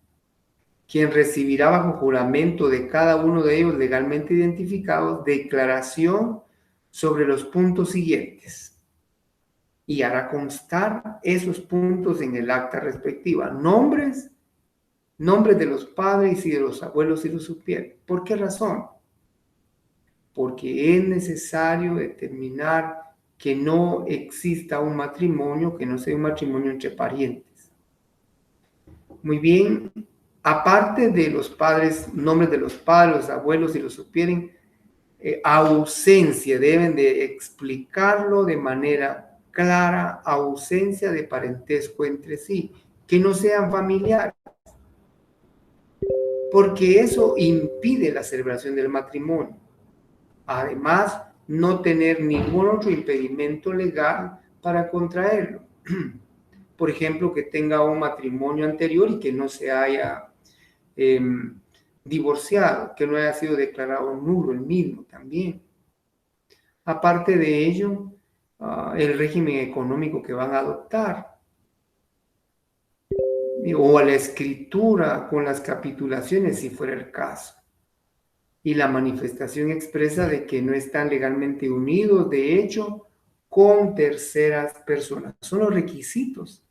quien recibirá bajo juramento de cada uno de ellos legalmente identificados declaración sobre los puntos siguientes y hará constar esos puntos en el acta respectiva. Nombres de los padres y de los abuelos si lo supieran. ¿Por qué razón? Porque es necesario determinar que no exista un matrimonio, que no sea un matrimonio entre parientes. Muy bien, aparte de los padres, nombres de los padres, los abuelos si lo supieran, ausencia, deben de explicarlo de manera clara, ausencia de parentesco entre sí, que no sean familiares, porque eso impide la celebración del matrimonio. Además, no tener ningún otro impedimento legal para contraerlo. Por ejemplo, que tenga un matrimonio anterior y que no se haya divorciado, que no haya sido declarado nulo el mismo también. Aparte de ello, el régimen económico que van a adoptar. o a la escritura con las capitulaciones si fuera el caso, y la manifestación expresa de que no están legalmente unidos, de hecho, con terceras personas. Son los requisitos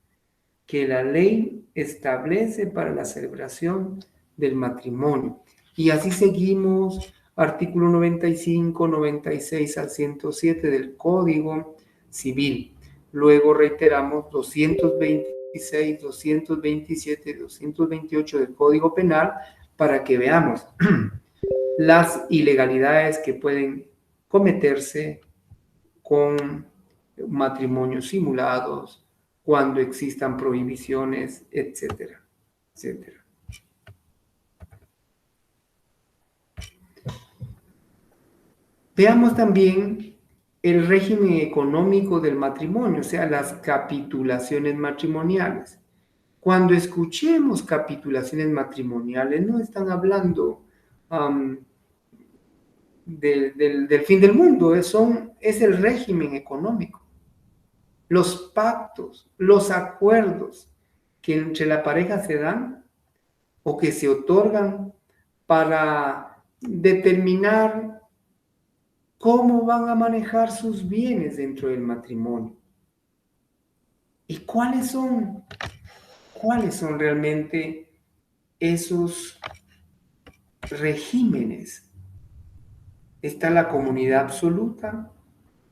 que la ley establece para la celebración del matrimonio. Y así seguimos, artículo 95, 96 al 107 del Código Civil. Luego reiteramos 226, 227, 228 del Código Penal para que veamos las ilegalidades que pueden cometerse con matrimonios simulados, cuando existan prohibiciones, etcétera, etcétera. Veamos también el régimen económico del matrimonio, o sea, las capitulaciones matrimoniales. Cuando escuchemos capitulaciones matrimoniales, no están hablando del fin del mundo, es el régimen económico. Los pactos, los acuerdos que entre la pareja se dan o que se otorgan para determinar cómo van a manejar sus bienes dentro del matrimonio. ¿Y cuáles son realmente esos regímenes? Está la comunidad absoluta,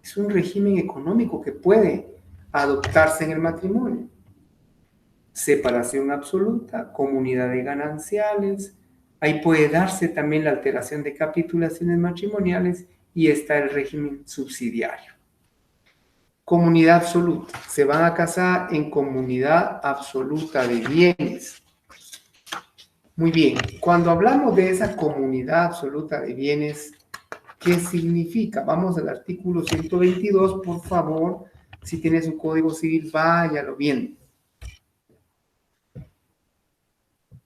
es un régimen económico que puede adoptarse en el matrimonio. Separación absoluta, comunidad de gananciales, ahí puede darse también la alteración de capitulaciones matrimoniales y está el régimen subsidiario. Comunidad absoluta, se van a casar en comunidad absoluta de bienes. Muy bien, cuando hablamos de esa comunidad absoluta de bienes, ¿qué significa? Vamos al artículo 122, por favor, si tiene su código civil, váyalo viendo.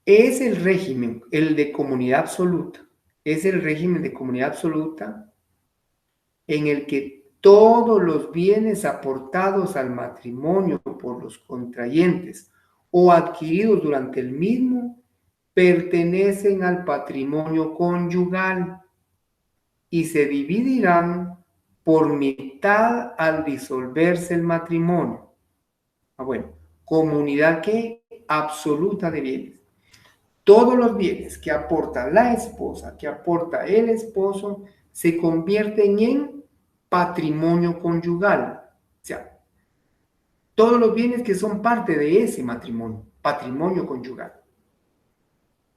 Es el régimen, el de comunidad absoluta, es el régimen de comunidad absoluta en el que todos los bienes aportados al matrimonio por los contrayentes o adquiridos durante el mismo pertenecen al patrimonio conyugal y se dividirán por mitad al disolverse el matrimonio. Bueno, comunidad que absoluta de bienes. Todos los bienes que aporta la esposa, que aporta el esposo, se convierten en patrimonio conyugal. O sea, todos los bienes que son parte de ese matrimonio, patrimonio conyugal.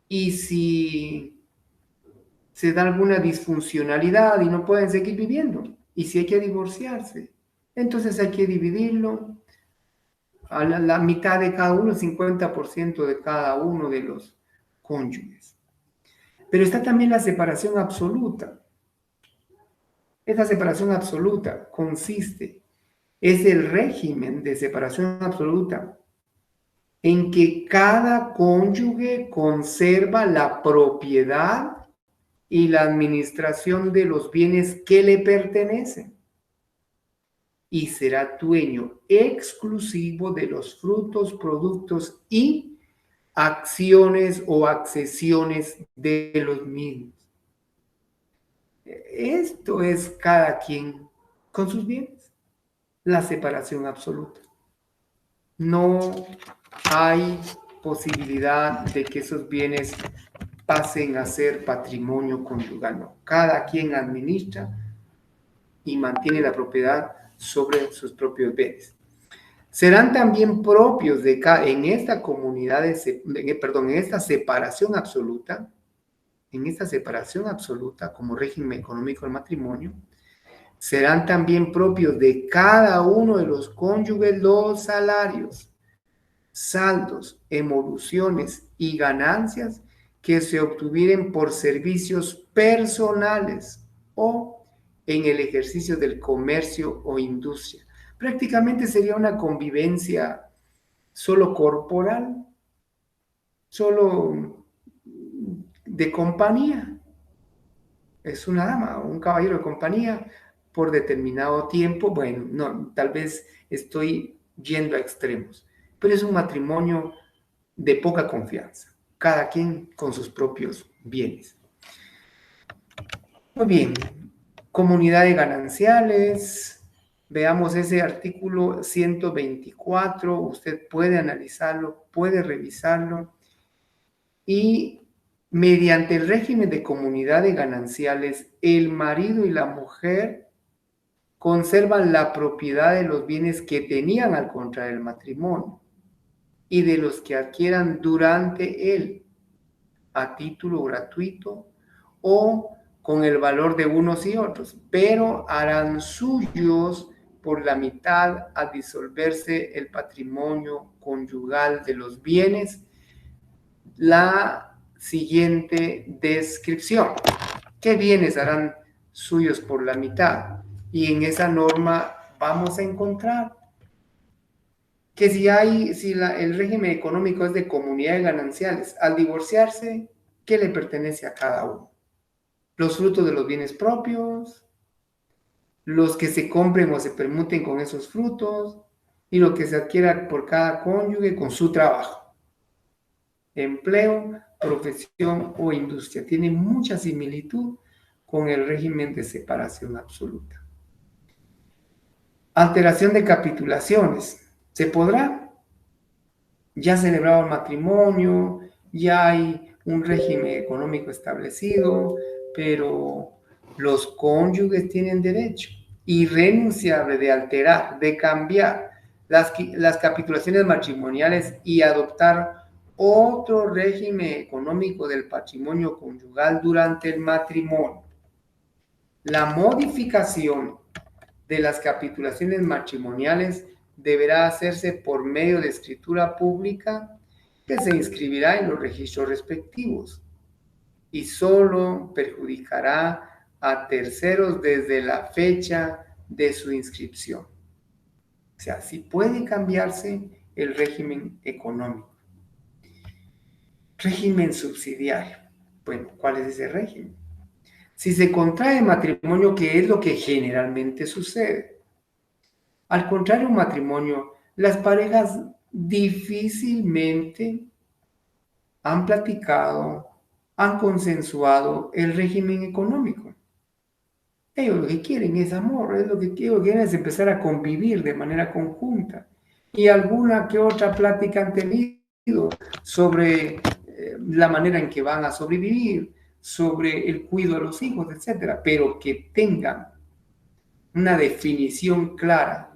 Y si se da alguna disfuncionalidad y no pueden seguir viviendo, y si hay que divorciarse, entonces hay que dividirlo a la mitad de cada uno, 50% de cada uno de los cónyuges. Pero está también la separación absoluta. Esta separación absoluta es el régimen de separación absoluta en que cada cónyuge conserva la propiedad y la administración de los bienes que le pertenecen y será dueño exclusivo de los frutos, productos y acciones o accesiones de los mismos. Esto es cada quien con sus bienes, la separación absoluta. No hay posibilidad de que esos bienes pasen a ser patrimonio conyugal. No. Cada quien administra y mantiene la propiedad sobre sus propios bienes. Serán también propios en esta comunidad, en esta separación absoluta, como régimen económico del matrimonio, serán también propios de cada uno de los cónyuges los salarios, saldos, evoluciones y ganancias que se obtuvieren por servicios personales o en el ejercicio del comercio o industria. Prácticamente sería una convivencia solo corporal, solo de compañía. Es una dama o un caballero de compañía por determinado tiempo. Bueno, no, tal vez estoy yendo a extremos, pero es un matrimonio de poca confianza, cada quien con sus propios bienes. Muy bien, comunidad de gananciales, veamos ese artículo 124, usted puede analizarlo, puede revisarlo, y mediante el régimen de comunidad de gananciales, el marido y la mujer conservan la propiedad de los bienes que tenían al contraer el matrimonio y de los que adquieran durante él a título gratuito o con el valor de unos y otros, pero harán suyos por la mitad al disolverse el patrimonio conyugal de los bienes la siguiente descripción. ¿Qué bienes harán suyos por la mitad? Y en esa norma vamos a encontrar que si el régimen económico es de comunidades gananciales, al divorciarse, ¿qué le pertenece a cada uno? Los frutos de los bienes propios, los que se compren o se permuten con esos frutos, y lo que se adquiera por cada cónyuge con su trabajo, empleo, profesión o industria. Tiene mucha similitud con el régimen de separación absoluta. Alteración de capitulaciones. ¿Se podrá? Ya celebrado el matrimonio, ya hay un régimen económico establecido, pero los cónyuges tienen derecho irrenunciable de alterar, de cambiar las capitulaciones matrimoniales y adoptar otro régimen económico del patrimonio conyugal durante el matrimonio. La modificación de las capitulaciones matrimoniales deberá hacerse por medio de escritura pública que se inscribirá en los registros respectivos y solo perjudicará a terceros desde la fecha de su inscripción. O sea, sí puede cambiarse el régimen económico. Régimen subsidiario. Bueno, ¿cuál es ese régimen? Si se contrae matrimonio, ¿qué es lo que generalmente sucede? Al contrario un matrimonio, las parejas difícilmente han platicado, han consensuado el régimen económico. Ellos lo que quieren es amor, es lo que quieren es empezar a convivir de manera conjunta. Y alguna que otra plática han tenido sobre la manera en que van a sobrevivir, sobre el cuidado de los hijos, etcétera, pero que tengan una definición clara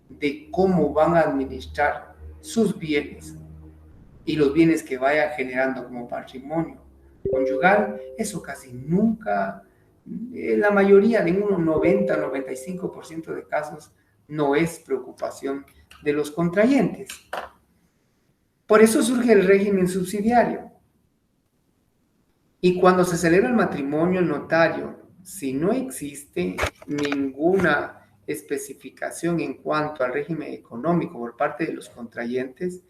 de cómo van a administrar sus bienes y los bienes que vayan generando como patrimonio conyugal, eso casi nunca, en la mayoría, de unos 90-95% de casos, no es preocupación de los contrayentes. Por eso surge el régimen subsidiario. Y cuando se celebra el matrimonio, el notario, si no existe ninguna especificación en cuanto al régimen económico por parte de los contrayentes,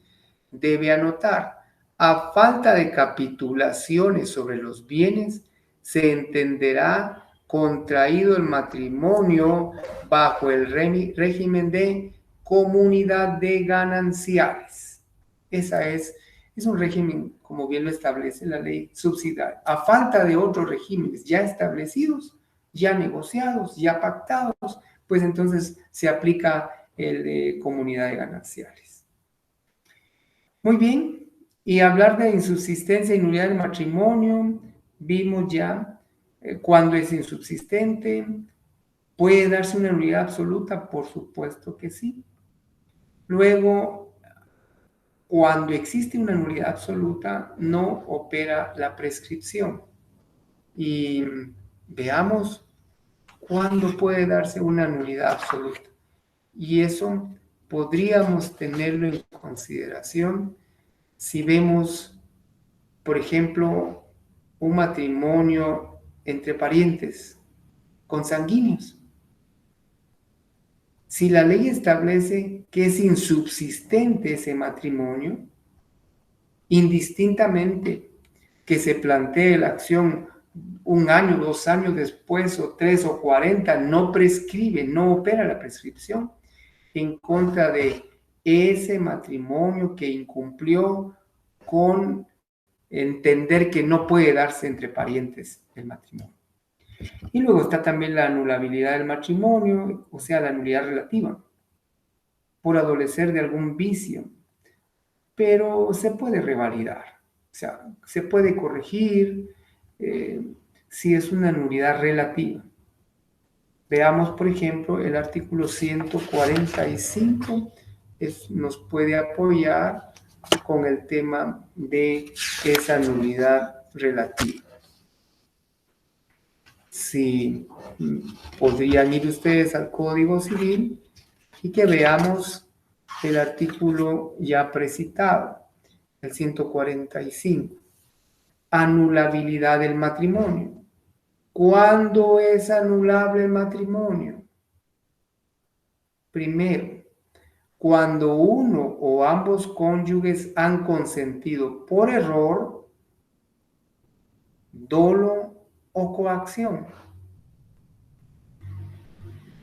debe anotar, a falta de capitulaciones sobre los bienes, se entenderá contraído el matrimonio bajo el régimen de comunidad de gananciales. Es un régimen, como bien lo establece la ley subsidiaria, a falta de otros regímenes ya establecidos, ya negociados, ya pactados, pues entonces se aplica el de comunidad de gananciales. Muy bien, y hablar de insubsistencia y nulidad del matrimonio, vimos ya cuando es insubsistente. ¿Puede darse una nulidad absoluta? Por supuesto que sí. Luego, cuando existe una nulidad absoluta, no opera la prescripción. Y veamos cuándo puede darse una nulidad absoluta. Y eso podríamos tenerlo en consideración si vemos, por ejemplo, un matrimonio entre parientes consanguíneos. Si la ley establece que es insubsistente ese matrimonio, indistintamente que se plantee la acción 1 año, 2 años después, o 3 o 40, no prescribe, no opera la prescripción en contra de ese matrimonio que incumplió con entender que no puede darse entre parientes el matrimonio. Y luego está también la anulabilidad del matrimonio, o sea, la nulidad relativa, por adolecer de algún vicio, pero se puede revalidar, o sea, se puede corregir si es una nulidad relativa. Veamos, por ejemplo, el artículo 145 nos puede apoyar con el tema de esa nulidad relativa. Si podrían ir ustedes al Código Civil y que veamos el artículo ya precitado, el 145, anulabilidad del matrimonio. ¿Cuándo es anulable el matrimonio? Primero, cuando uno o ambos cónyuges han consentido por error, dolo o coacción,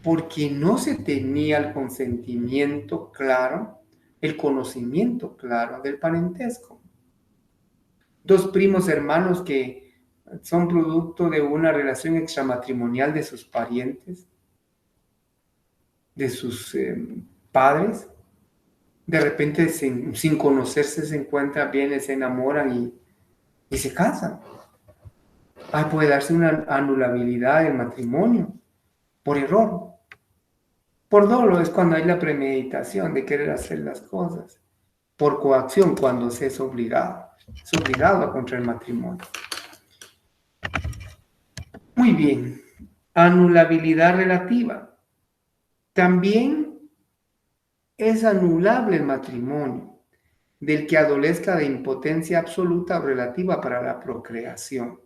porque no se tenía el consentimiento claro, el conocimiento claro del parentesco. Dos primos hermanos que son producto de una relación extramatrimonial de sus parientes, de sus padres, de repente sin conocerse se encuentran bien, se enamoran y se casan. Puede darse una anulabilidad del matrimonio por error. Por dolo es cuando hay la premeditación de querer hacer las cosas. Por coacción cuando se es obligado. Es obligado a contraer matrimonio. Muy bien. Anulabilidad relativa. También es anulable el matrimonio del que adolezca de impotencia absoluta o relativa para la procreación.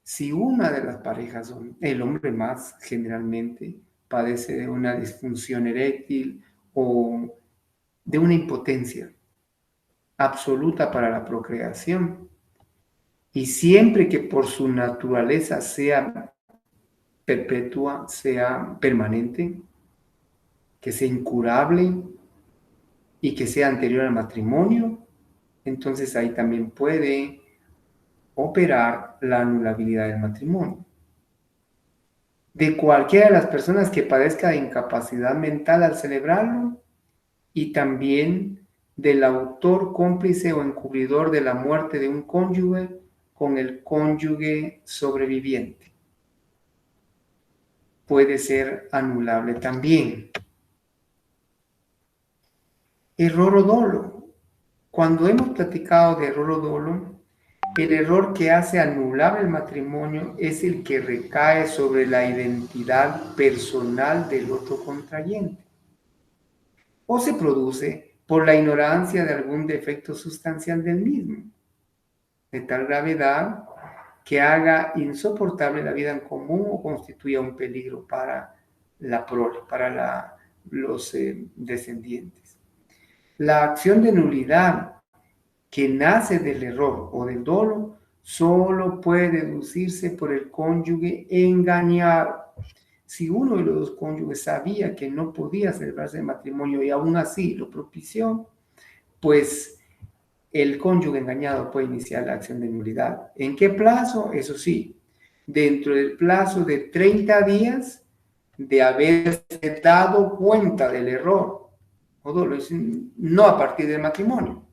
Si una de las parejas, el hombre más generalmente, padece de una disfunción eréctil o de una impotencia absoluta para la procreación, y siempre que por su naturaleza sea perpetua, sea permanente, que sea incurable y que sea anterior al matrimonio, entonces ahí también puede operar la anulabilidad del matrimonio. De cualquiera de las personas que padezca de incapacidad mental al celebrarlo, y también del autor, cómplice o encubridor de la muerte de un cónyuge con el cónyuge sobreviviente. Puede ser anulable también. Error o dolo. Cuando hemos platicado de error o dolo, el error que hace anulable el matrimonio es el que recae sobre la identidad personal del otro contrayente, o se produce por la ignorancia de algún defecto sustancial del mismo, de tal gravedad que haga insoportable la vida en común o constituya un peligro para la prole, para los descendientes. La acción de nulidad que nace del error o del dolo solo puede deducirse por el cónyuge engañado. Si uno de los dos cónyuges sabía que no podía celebrarse el matrimonio y aún así lo propició, pues el cónyuge engañado puede iniciar la acción de nulidad. ¿En qué plazo? Eso sí, dentro del plazo de 30 días de haberse dado cuenta del error o dolo, no a partir del matrimonio.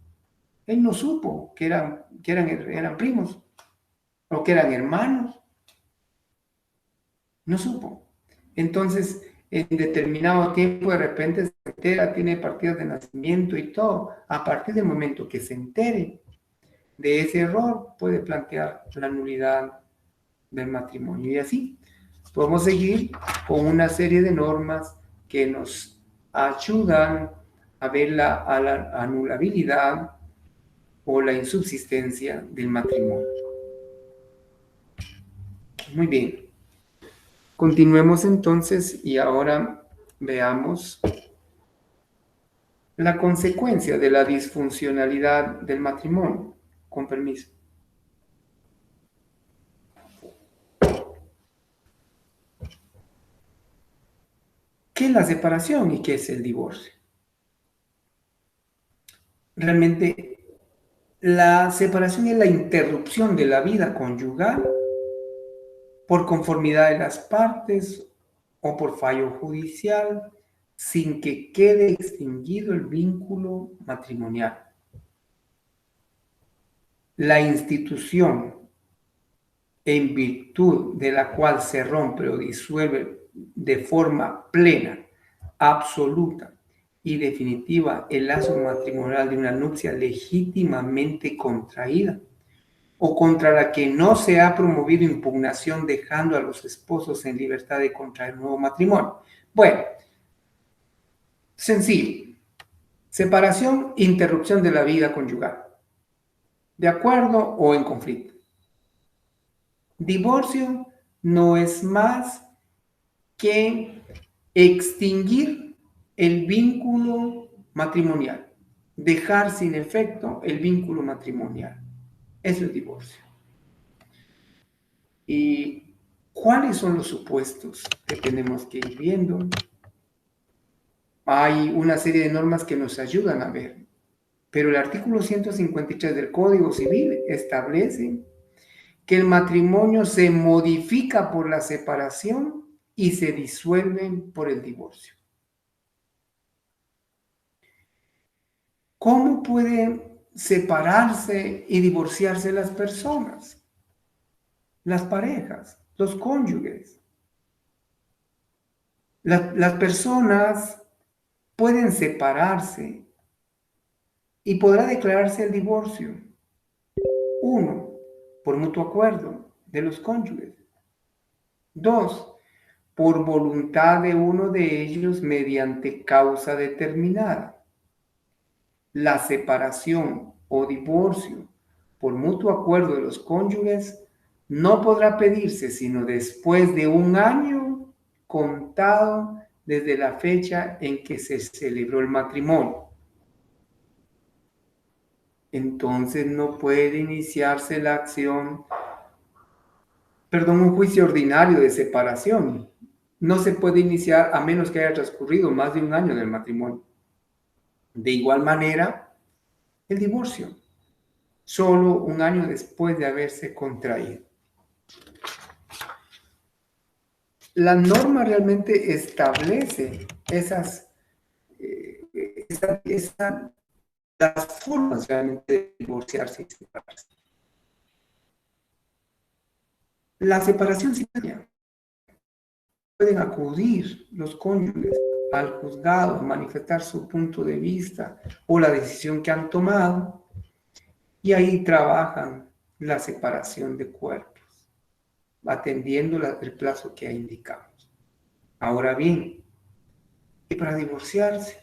Él no supo que eran primos o que eran hermanos. No supo. Entonces, en determinado tiempo, de repente se entera, tiene partidas de nacimiento y todo. A partir del momento que se entere de ese error, puede plantear la nulidad del matrimonio. Y así podemos seguir con una serie de normas que nos ayudan a ver a la anulabilidad o la insubsistencia del matrimonio. Muy bien. Continuemos entonces y ahora veamos la consecuencia de la disfuncionalidad del matrimonio. Con permiso. ¿Qué es la separación y qué es el divorcio? Realmente La separación es la interrupción de la vida conyugal por conformidad de las partes o por fallo judicial, sin que quede extinguido el vínculo matrimonial. La institución en virtud de la cual se rompe o disuelve de forma plena, absoluta y definitiva el lazo matrimonial de una nupcia legítimamente contraída o contra la que no se ha promovido impugnación dejando a los esposos en libertad de contraer nuevo matrimonio. Bueno, sencillo. Separación, interrupción de la vida conyugal. ¿De acuerdo o en conflicto? Divorcio no es más que extinguir el vínculo matrimonial, dejar sin efecto el vínculo matrimonial. Eso es divorcio. ¿Y cuáles son los supuestos que tenemos que ir viendo? Hay una serie de normas que nos ayudan a ver, pero el artículo 153 del Código Civil establece que el matrimonio se modifica por la separación y se disuelve por el divorcio. ¿Cómo pueden separarse y divorciarse las personas? Las parejas, los cónyuges. Las personas pueden separarse y podrá declararse el divorcio. Uno, por mutuo acuerdo de los cónyuges. Dos, por voluntad de uno de ellos mediante causa determinada. La separación o divorcio por mutuo acuerdo de los cónyuges no podrá pedirse sino después de 1 año contado desde la fecha en que se celebró el matrimonio. Entonces no puede iniciarse la acción, un juicio ordinario de separación. No se puede iniciar a menos que haya transcurrido más de 1 año del matrimonio. De igual manera, el divorcio, solo 1 año después de haberse contraído. La norma realmente establece las formas realmente de divorciarse y separarse. La separación simultánea. Pueden acudir los cónyuges al juzgado a manifestar su punto de vista o la decisión que han tomado y ahí trabajan la separación de cuerpos, atendiendo el plazo que indicamos. Ahora bien, y para divorciarse,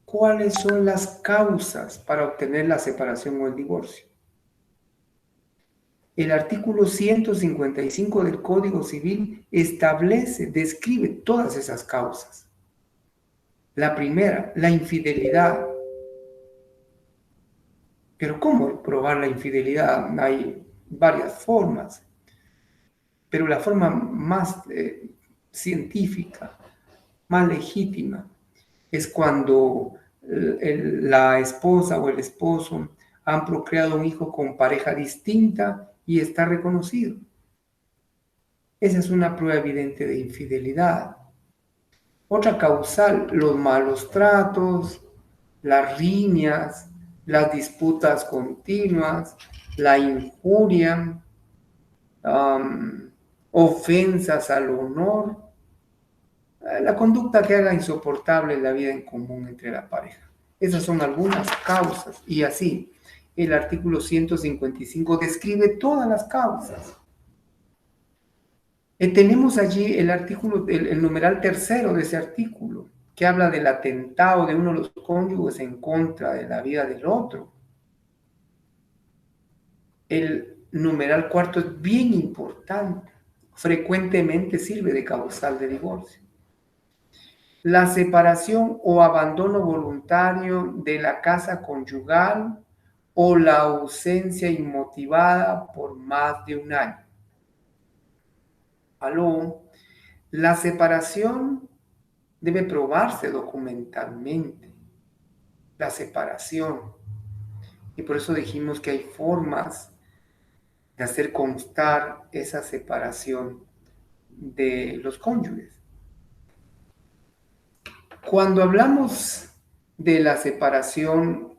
¿cuáles son las causas para obtener la separación o el divorcio? El artículo 155 del Código Civil describe todas esas causas. La primera, la infidelidad. Pero ¿cómo probar la infidelidad? Hay varias formas, pero la forma más científica, más legítima, es cuando la esposa o el esposo han procreado un hijo con pareja distinta y está reconocido. Esa es una prueba evidente de infidelidad. Otra causal, los malos tratos, las riñas, las disputas continuas, la injuria, ofensas al honor, la conducta que haga insoportable la vida en común entre la pareja. Esas son algunas causas y así el artículo 155 describe todas las causas. Tenemos allí el artículo, el numeral tercero de ese artículo, que habla del atentado de uno de los cónyuges en contra de la vida del otro. El numeral cuarto es bien importante. Frecuentemente sirve de causal de divorcio. La separación o abandono voluntario de la casa conyugal o la ausencia inmotivada por más de 1 año. La separación debe probarse documentalmente. La separación. Y por eso dijimos que hay formas de hacer constar esa separación de los cónyuges. Cuando hablamos de la separación,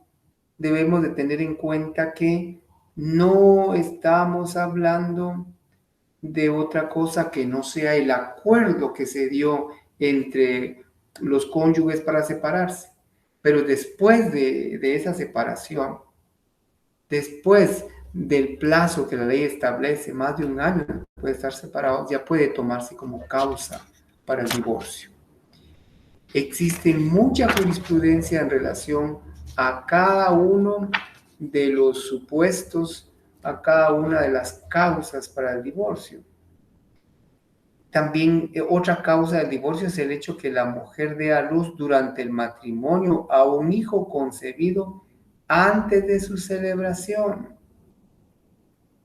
debemos de tener en cuenta que no estamos hablando de otra cosa que no sea el acuerdo que se dio entre los cónyuges para separarse. Pero después de esa separación, después del plazo que la ley establece, más de un año puede estar separado, ya puede tomarse como causa para el divorcio. Existe mucha jurisprudencia en relación a cada uno de los supuestos, a cada una de las causas para el divorcio. También otra causa del divorcio es el hecho que la mujer dé a luz durante el matrimonio a un hijo concebido antes de su celebración,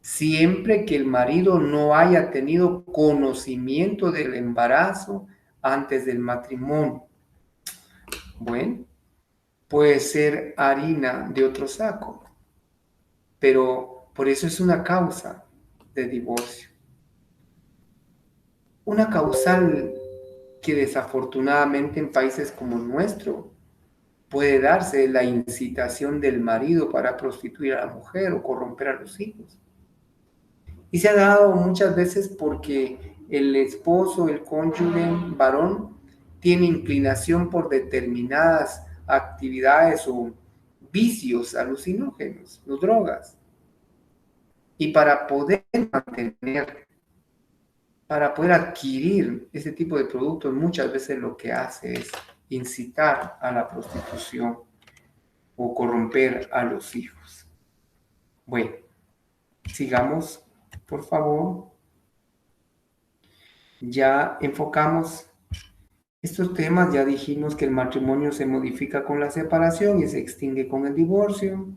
siempre que el marido no haya tenido conocimiento del embarazo antes del matrimonio. Bueno, puede ser harina de otro saco, pero por eso es una causa de divorcio. Una causal que desafortunadamente en países como el nuestro puede darse la incitación del marido para prostituir a la mujer o corromper a los hijos. Y se ha dado muchas veces porque el esposo, el cónyuge varón, tiene inclinación por determinadas actividades o vicios alucinógenos, o drogas. Y para poder mantener, para poder adquirir ese tipo de productos, muchas veces lo que hace es incitar a la prostitución o corromper a los hijos. Bueno, sigamos, por favor. Ya enfocamos estos temas, ya dijimos que el matrimonio se modifica con la separación y se extingue con el divorcio.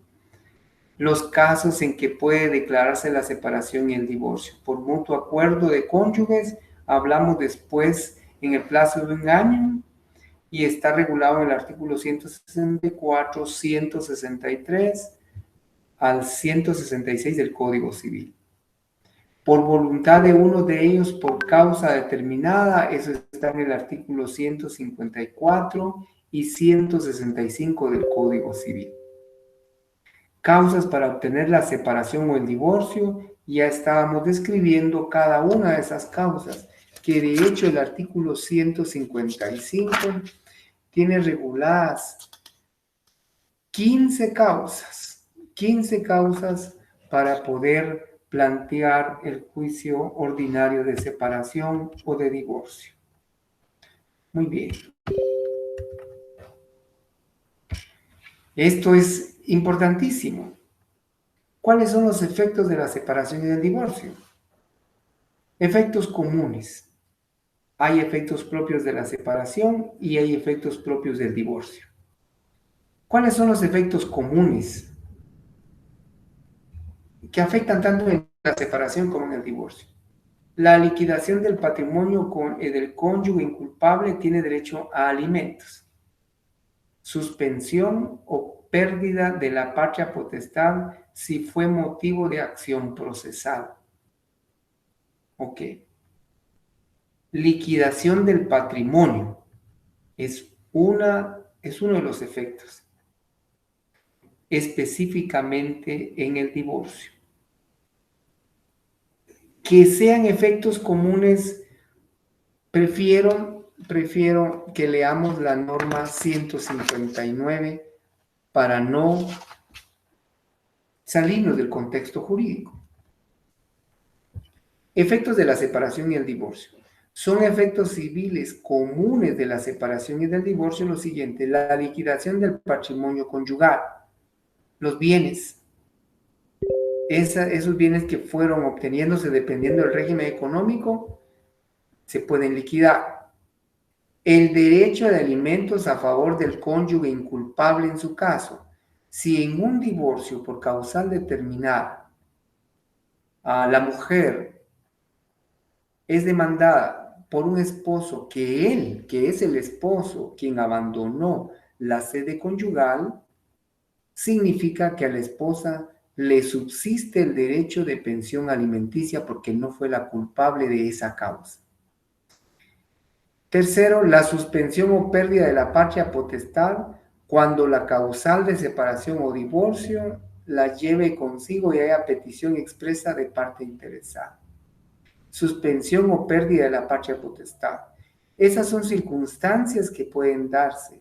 Los casos en que puede declararse la separación y el divorcio. Por mutuo acuerdo de cónyuges, hablamos después en el plazo de un año y está regulado en el artículo 164, 163 al 166 del Código Civil. Por voluntad de uno de ellos por causa determinada, eso está en el artículo 154 y 165 del Código Civil. Causas para obtener la separación o el divorcio, ya estábamos describiendo cada una de esas causas, que de hecho el artículo 155 tiene reguladas 15 causas para poder plantear el juicio ordinario de separación o de divorcio. Muy bien. Esto es importantísimo. ¿Cuáles son los efectos de la separación y del divorcio? Efectos comunes. Hay efectos propios de la separación y hay efectos propios del divorcio. ¿Cuáles son los efectos comunes que afectan tanto en la separación como en el divorcio? La liquidación del patrimonio del cónyuge inculpable tiene derecho a alimentos. Suspensión o pérdida de la patria potestad si fue motivo de acción procesal. Ok. Liquidación del patrimonio es uno de los efectos, específicamente en el divorcio. Que sean efectos comunes, prefiero que leamos la norma 159 para no salirnos del contexto jurídico. Efectos de la separación y el divorcio. Son efectos civiles comunes de la separación y del divorcio lo siguiente: la liquidación del patrimonio conyugal, los bienes, esos bienes que fueron obteniéndose dependiendo del régimen económico, se pueden liquidar. El derecho de alimentos a favor del cónyuge inculpable en su caso. Si en un divorcio por causal determinada la mujer es demandada por un esposo que es el esposo quien abandonó la sede conyugal, significa que a la esposa le subsiste el derecho de pensión alimenticia porque no fue la culpable de esa causa. Tercero, la suspensión o pérdida de la patria potestad cuando la causal de separación o divorcio la lleve consigo y haya petición expresa de parte interesada. Suspensión o pérdida de la patria potestad. Esas son circunstancias que pueden darse,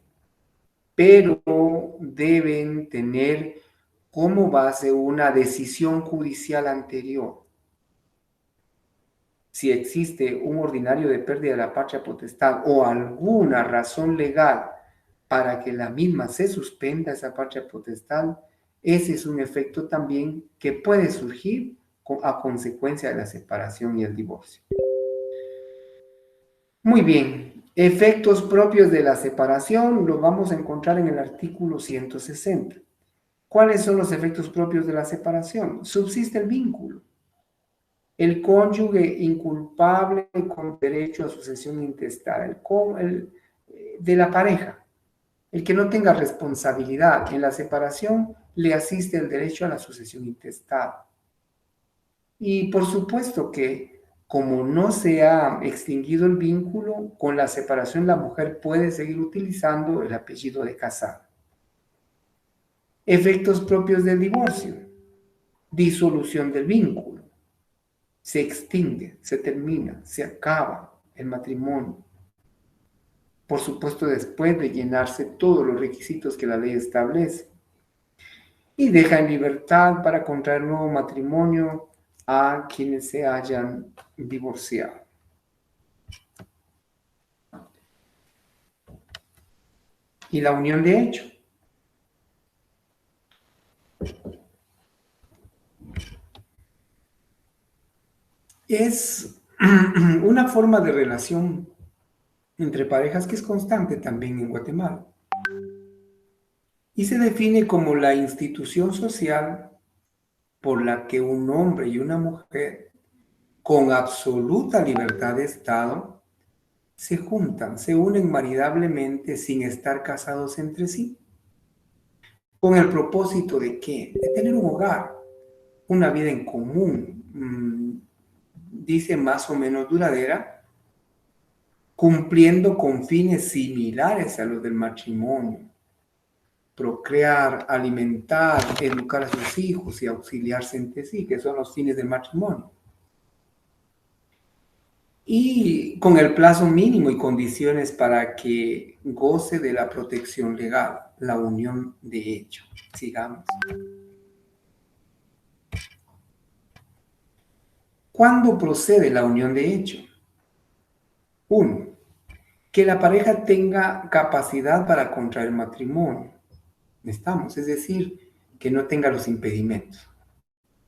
pero deben tener como base una decisión judicial anterior. Si existe un ordinario de pérdida de la patria potestad o alguna razón legal para que la misma se suspenda esa patria potestad, ese es un efecto también que puede surgir a consecuencia de la separación y el divorcio. Muy bien, efectos propios de la separación los vamos a encontrar en el artículo 160. ¿Cuáles son los efectos propios de la separación? Subsiste el vínculo. El cónyuge inculpable con derecho a sucesión intestada, de la pareja, el que no tenga responsabilidad en la separación, le asiste el derecho a la sucesión intestada. Y por supuesto que como no se ha extinguido el vínculo, con la separación la mujer puede seguir utilizando el apellido de casada. Efectos propios del divorcio: disolución del vínculo. Se extingue, se termina, se acaba el matrimonio. Por supuesto, después de llenarse todos los requisitos que la ley establece. Y deja en libertad para contraer nuevo matrimonio a quienes se hayan divorciado. Y la unión de hecho. Es una forma de relación entre parejas que es constante también en Guatemala. Y se define como la institución social por la que un hombre y una mujer con absoluta libertad de Estado se juntan, se unen maridablemente sin estar casados entre sí, con el propósito de ¿qué? De tener un hogar, una vida en común, dice más o menos duradera, cumpliendo con fines similares a los del matrimonio: procrear, alimentar, educar a sus hijos y auxiliarse entre sí, que son los fines del matrimonio. Y con el plazo mínimo y condiciones para que goce de la protección legal, la unión de hecho. Sigamos. ¿Cuándo procede la unión de hecho? 1. Que la pareja tenga capacidad para contraer matrimonio. Es decir, que no tenga los impedimentos.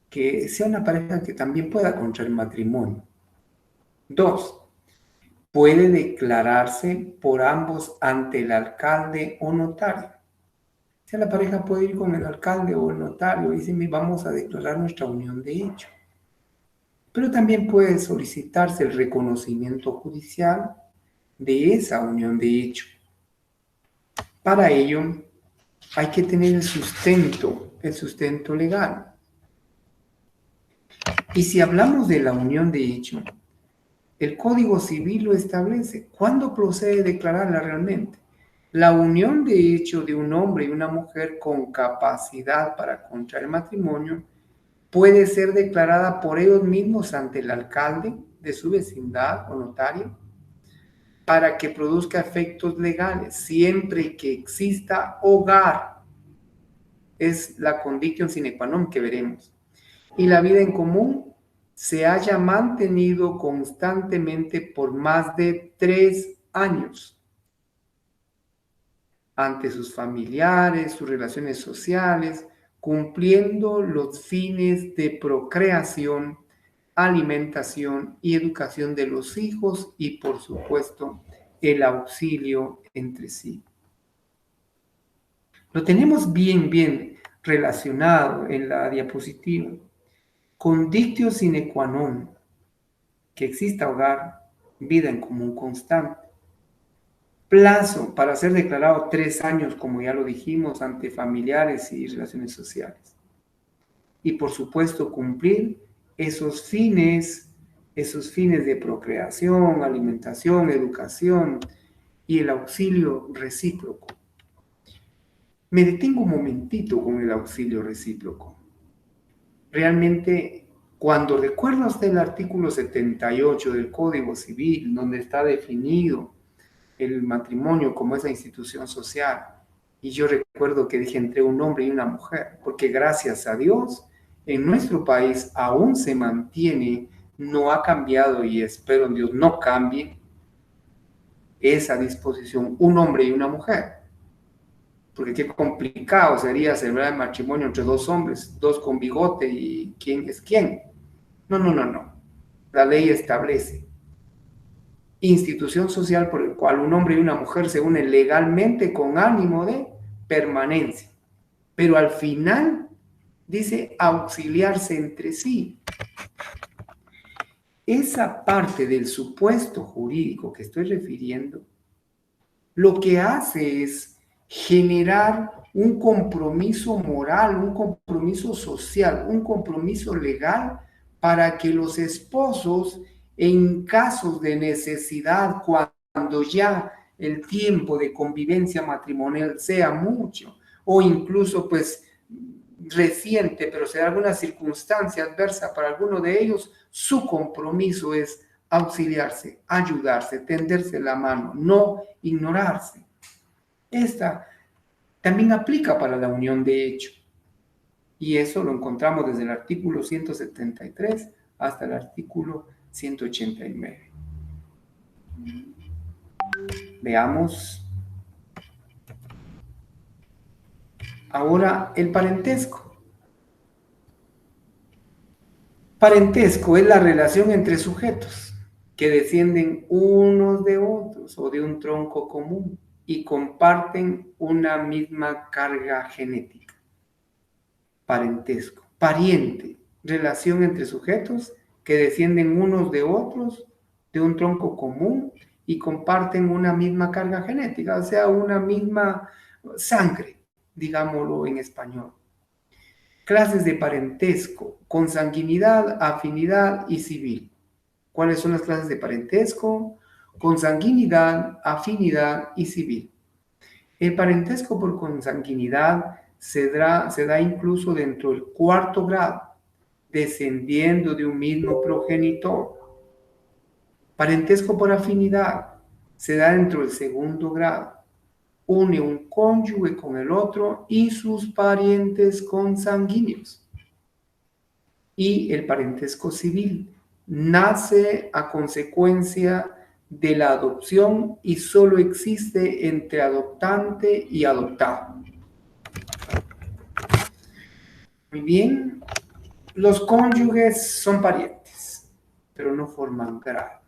Que sea una pareja que también pueda contraer matrimonio. 2. Puede declararse por ambos ante el alcalde o notario. O sea, la pareja puede ir con el alcalde o el notario y decir: vamos a declarar nuestra unión de hecho. Pero también puede solicitarse el reconocimiento judicial de esa unión de hecho. Para ello, hay que tener el sustento legal. Y si hablamos de la unión de hecho, el Código Civil lo establece. ¿Cuándo procede declararla realmente? La unión de hecho de un hombre y una mujer con capacidad para contraer matrimonio puede ser declarada por ellos mismos ante el alcalde de su vecindad o notario para que produzca efectos legales, siempre que exista hogar. Es la condición sine qua non que veremos. Y la vida en común se haya mantenido constantemente por más de 3 años ante sus familiares, sus relaciones sociales, cumpliendo los fines de procreación, alimentación y educación de los hijos y, por supuesto, el auxilio entre sí. Lo tenemos bien relacionado en la diapositiva. Condictio sine qua non, que exista hogar, vida en común constante. Plazo para ser declarado 3 años, como ya lo dijimos, ante familiares y relaciones sociales. Y por supuesto cumplir esos fines de procreación, alimentación, educación y el auxilio recíproco. Me detengo un momentito con el auxilio recíproco. Realmente, cuando recuerda usted el artículo 78 del Código Civil, donde está definido el matrimonio como esa institución social, y yo recuerdo que dije entre un hombre y una mujer, porque gracias a Dios, en nuestro país aún se mantiene, no ha cambiado y espero en Dios no cambie esa disposición, un hombre y una mujer. Porque qué complicado sería celebrar el matrimonio entre 2 hombres, 2 con bigote y quién es quién. No. La ley establece institución social por el cual un hombre y una mujer se unen legalmente con ánimo de permanencia. Pero al final dice auxiliarse entre sí. Esa parte del supuesto jurídico que estoy refiriendo, lo que hace es generar un compromiso moral, un compromiso social, un compromiso legal para que los esposos, en casos de necesidad, cuando ya el tiempo de convivencia matrimonial sea mucho, o incluso pues reciente, pero sea alguna circunstancia adversa para alguno de ellos, su compromiso es auxiliarse, ayudarse, tenderse la mano, no ignorarse. Esta también aplica para la unión de hecho. Y eso lo encontramos desde el artículo 173 hasta el artículo 189. Veamos ahora el parentesco. Parentesco es la relación entre sujetos que descienden unos de otros o de un tronco común y comparten una misma carga genética. Parentesco. Pariente, relación entre sujetos que descienden unos de otros de un tronco común y comparten una misma carga genética, o sea, una misma sangre, digámoslo en español. Clases de parentesco: consanguinidad, afinidad y civil. ¿Cuáles son las clases de parentesco? Consanguinidad, afinidad y civil. El parentesco por consanguinidad se da incluso dentro del 4º grado, descendiendo de un mismo progenitor. Parentesco por afinidad se da dentro del 2º grado. Une un cónyuge con el otro y sus parientes consanguíneos. Y el parentesco civil nace a consecuencia de la adopción y solo existe entre adoptante y adoptado. Muy bien, los cónyuges son parientes, pero no forman grado.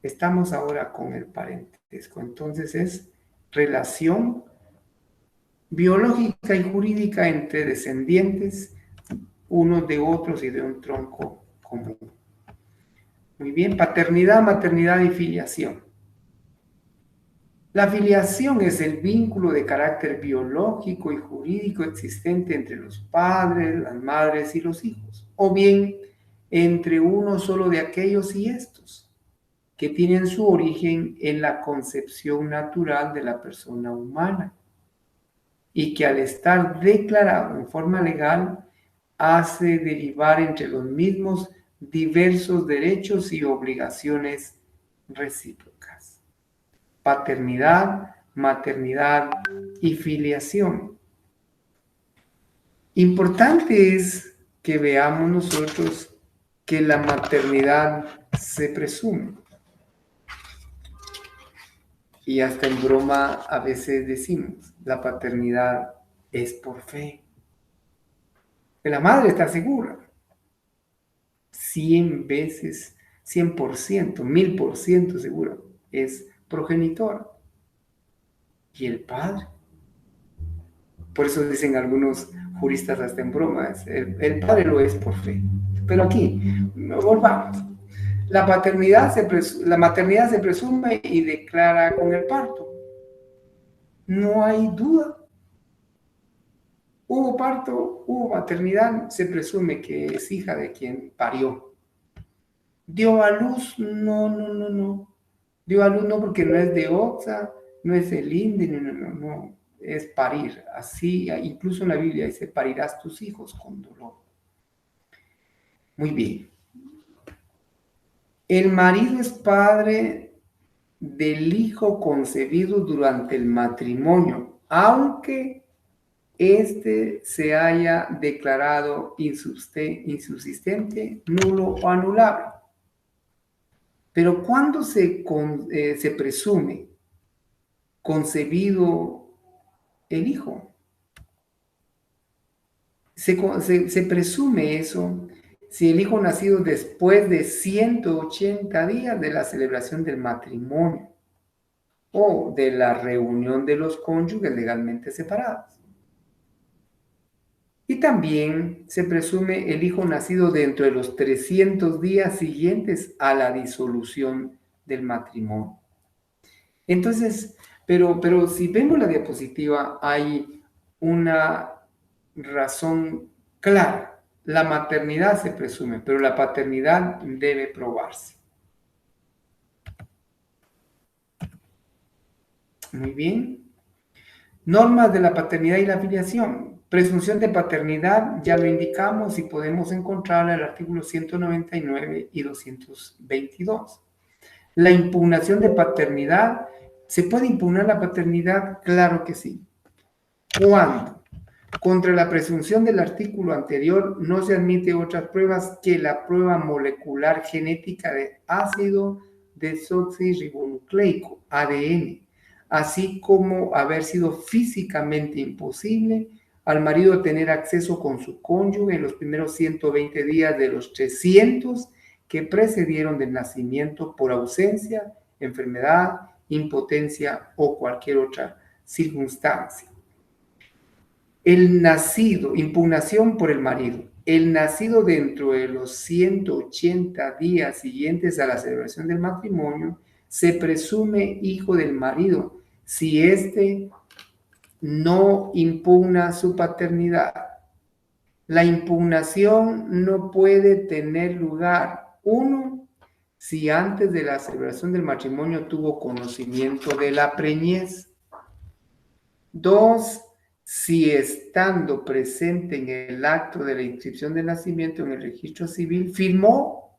Estamos ahora con el parentesco, entonces es relación biológica y jurídica entre descendientes unos de otros y de un tronco común. Muy bien, paternidad, maternidad y filiación. La filiación es el vínculo de carácter biológico y jurídico existente entre los padres, las madres y los hijos, o bien entre uno solo de aquellos y estos, que tienen su origen en la concepción natural de la persona humana y que al estar declarado en forma legal hace derivar entre los mismos diversos derechos y obligaciones recíprocas. Paternidad, maternidad y filiación. Importante es que veamos nosotros que la maternidad se presume. Y hasta en broma a veces decimos, la paternidad es por fe. Que la madre está segura. 100 veces, 100%, 1000% segura. Es progenitora. ¿Y el padre? Por eso dicen algunos juristas hasta en broma, el padre lo es por fe. Pero aquí, volvamos. La maternidad se presume y declara con el parto. No hay duda. Hubo parto, hubo maternidad, se presume que es hija de quien parió. ¿Dio a luz? No, no, no, no. Dio a luz no porque no es de Oxa, no es el INDE, no, no, no, no. Es parir. Así, incluso en la Biblia dice, parirás tus hijos con dolor. Muy bien. El marido es padre del hijo concebido durante el matrimonio, aunque éste se haya declarado insubsistente, nulo o anulable. Pero cuando se presume concebido el hijo, se presume eso si el hijo nacido después de 180 días de la celebración del matrimonio o de la reunión de los cónyuges legalmente separados. Y también se presume el hijo nacido dentro de los 300 días siguientes a la disolución del matrimonio. Entonces, pero si vemos la diapositiva, hay una razón clara. La maternidad se presume, pero la paternidad debe probarse. Muy bien. Normas de la paternidad y la filiación. Presunción de paternidad, ya lo indicamos y podemos encontrarla en el artículo 199 y 222. La impugnación de paternidad. ¿Se puede impugnar la paternidad? Claro que sí. ¿Cuándo? Contra la presunción del artículo anterior no se admite otras pruebas que la prueba molecular genética de ácido desoxirribonucleico, ADN, así como haber sido físicamente imposible al marido tener acceso con su cónyuge en los primeros 120 días de los 300 que precedieron del nacimiento por ausencia, enfermedad, impotencia o cualquier otra circunstancia. El nacido, impugnación por el marido, el nacido dentro de los 180 días siguientes a la celebración del matrimonio, se presume hijo del marido si éste no impugna su paternidad. La impugnación no puede tener lugar, uno, si antes de la celebración del matrimonio tuvo conocimiento de la preñez. Dos, si estando presente en el acto de la inscripción de nacimiento en el registro civil, firmó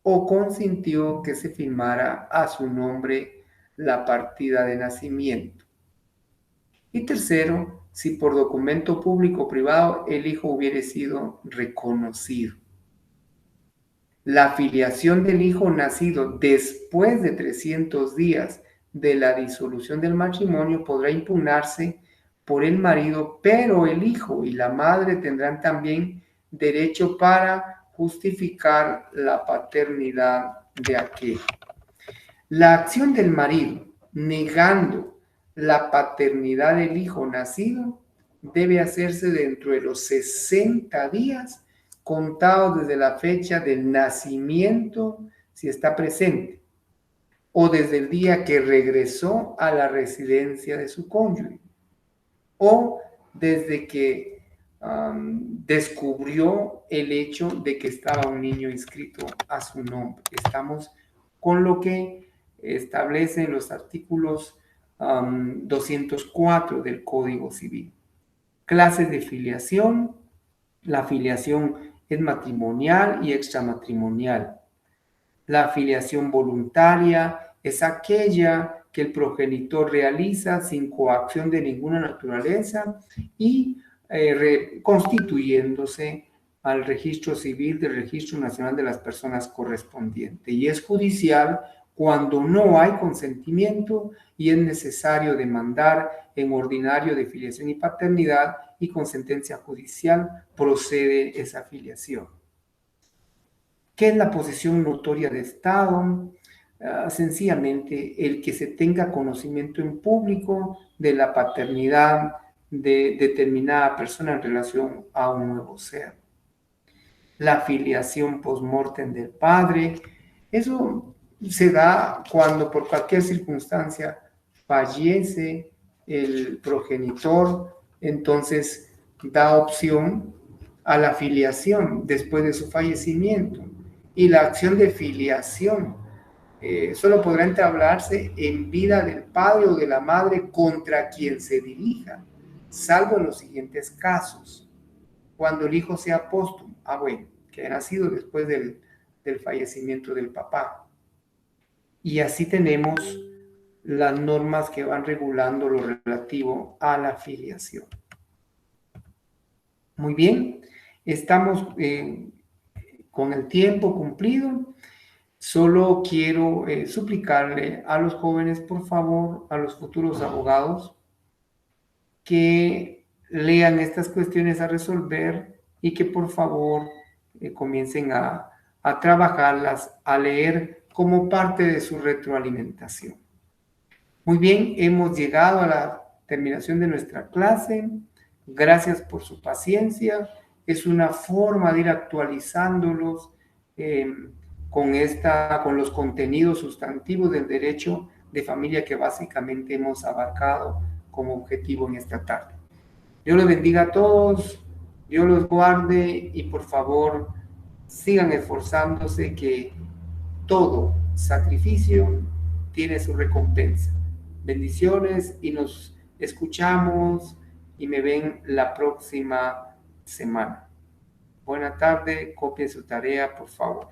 o consintió que se firmara a su nombre la partida de nacimiento. Y tercero, si por documento público o privado el hijo hubiere sido reconocido. La filiación del hijo nacido después de 300 días de la disolución del matrimonio podrá impugnarse por el marido, pero el hijo y la madre tendrán también derecho para justificar la paternidad de aquel. La acción del marido negando la paternidad del hijo nacido debe hacerse dentro de los 60 días contados desde la fecha del nacimiento, si está presente, o desde el día que regresó a la residencia de su cónyuge, o desde que descubrió el hecho de que estaba un niño inscrito a su nombre. Estamos con lo que establecen los artículos 204 del Código Civil. Clases de filiación. La filiación es matrimonial y extramatrimonial. La filiación voluntaria es aquella que el progenitor realiza sin coacción de ninguna naturaleza y constituyéndose al registro civil del Registro Nacional de las Personas correspondiente. Y es judicial cuando no hay consentimiento y es necesario demandar en ordinario de filiación y paternidad y con sentencia judicial procede esa filiación. ¿Qué es la posesión notoria de Estado? Sencillamente el que se tenga conocimiento en público de la paternidad de determinada persona en relación a un nuevo ser. La filiación post-mortem del padre Eso se da cuando por cualquier circunstancia fallece el progenitor, entonces da opción a la filiación después de su fallecimiento. Y la acción de filiación solo podrá entablarse en vida del padre o de la madre contra quien se dirija, salvo en los siguientes casos. Cuando el hijo sea póstumo, bueno, que ha nacido después del fallecimiento del papá. Y así tenemos las normas que van regulando lo relativo a la filiación. Muy bien, estamos con el tiempo cumplido. Solo quiero suplicarle a los jóvenes, por favor, a los futuros abogados, que lean estas cuestiones a resolver y que por favor comiencen a trabajarlas, a leer como parte de su retroalimentación. Muy bien, hemos llegado a la terminación de nuestra clase. Gracias por su paciencia. Es una forma de ir actualizándolos con los contenidos sustantivos del derecho de familia que básicamente hemos abarcado como objetivo en esta tarde. Dios los bendiga a todos, Dios los guarde y por favor sigan esforzándose, que todo sacrificio tiene su recompensa. Bendiciones y nos escuchamos y me ven la próxima semana. Buena tarde, copien su tarea, por favor.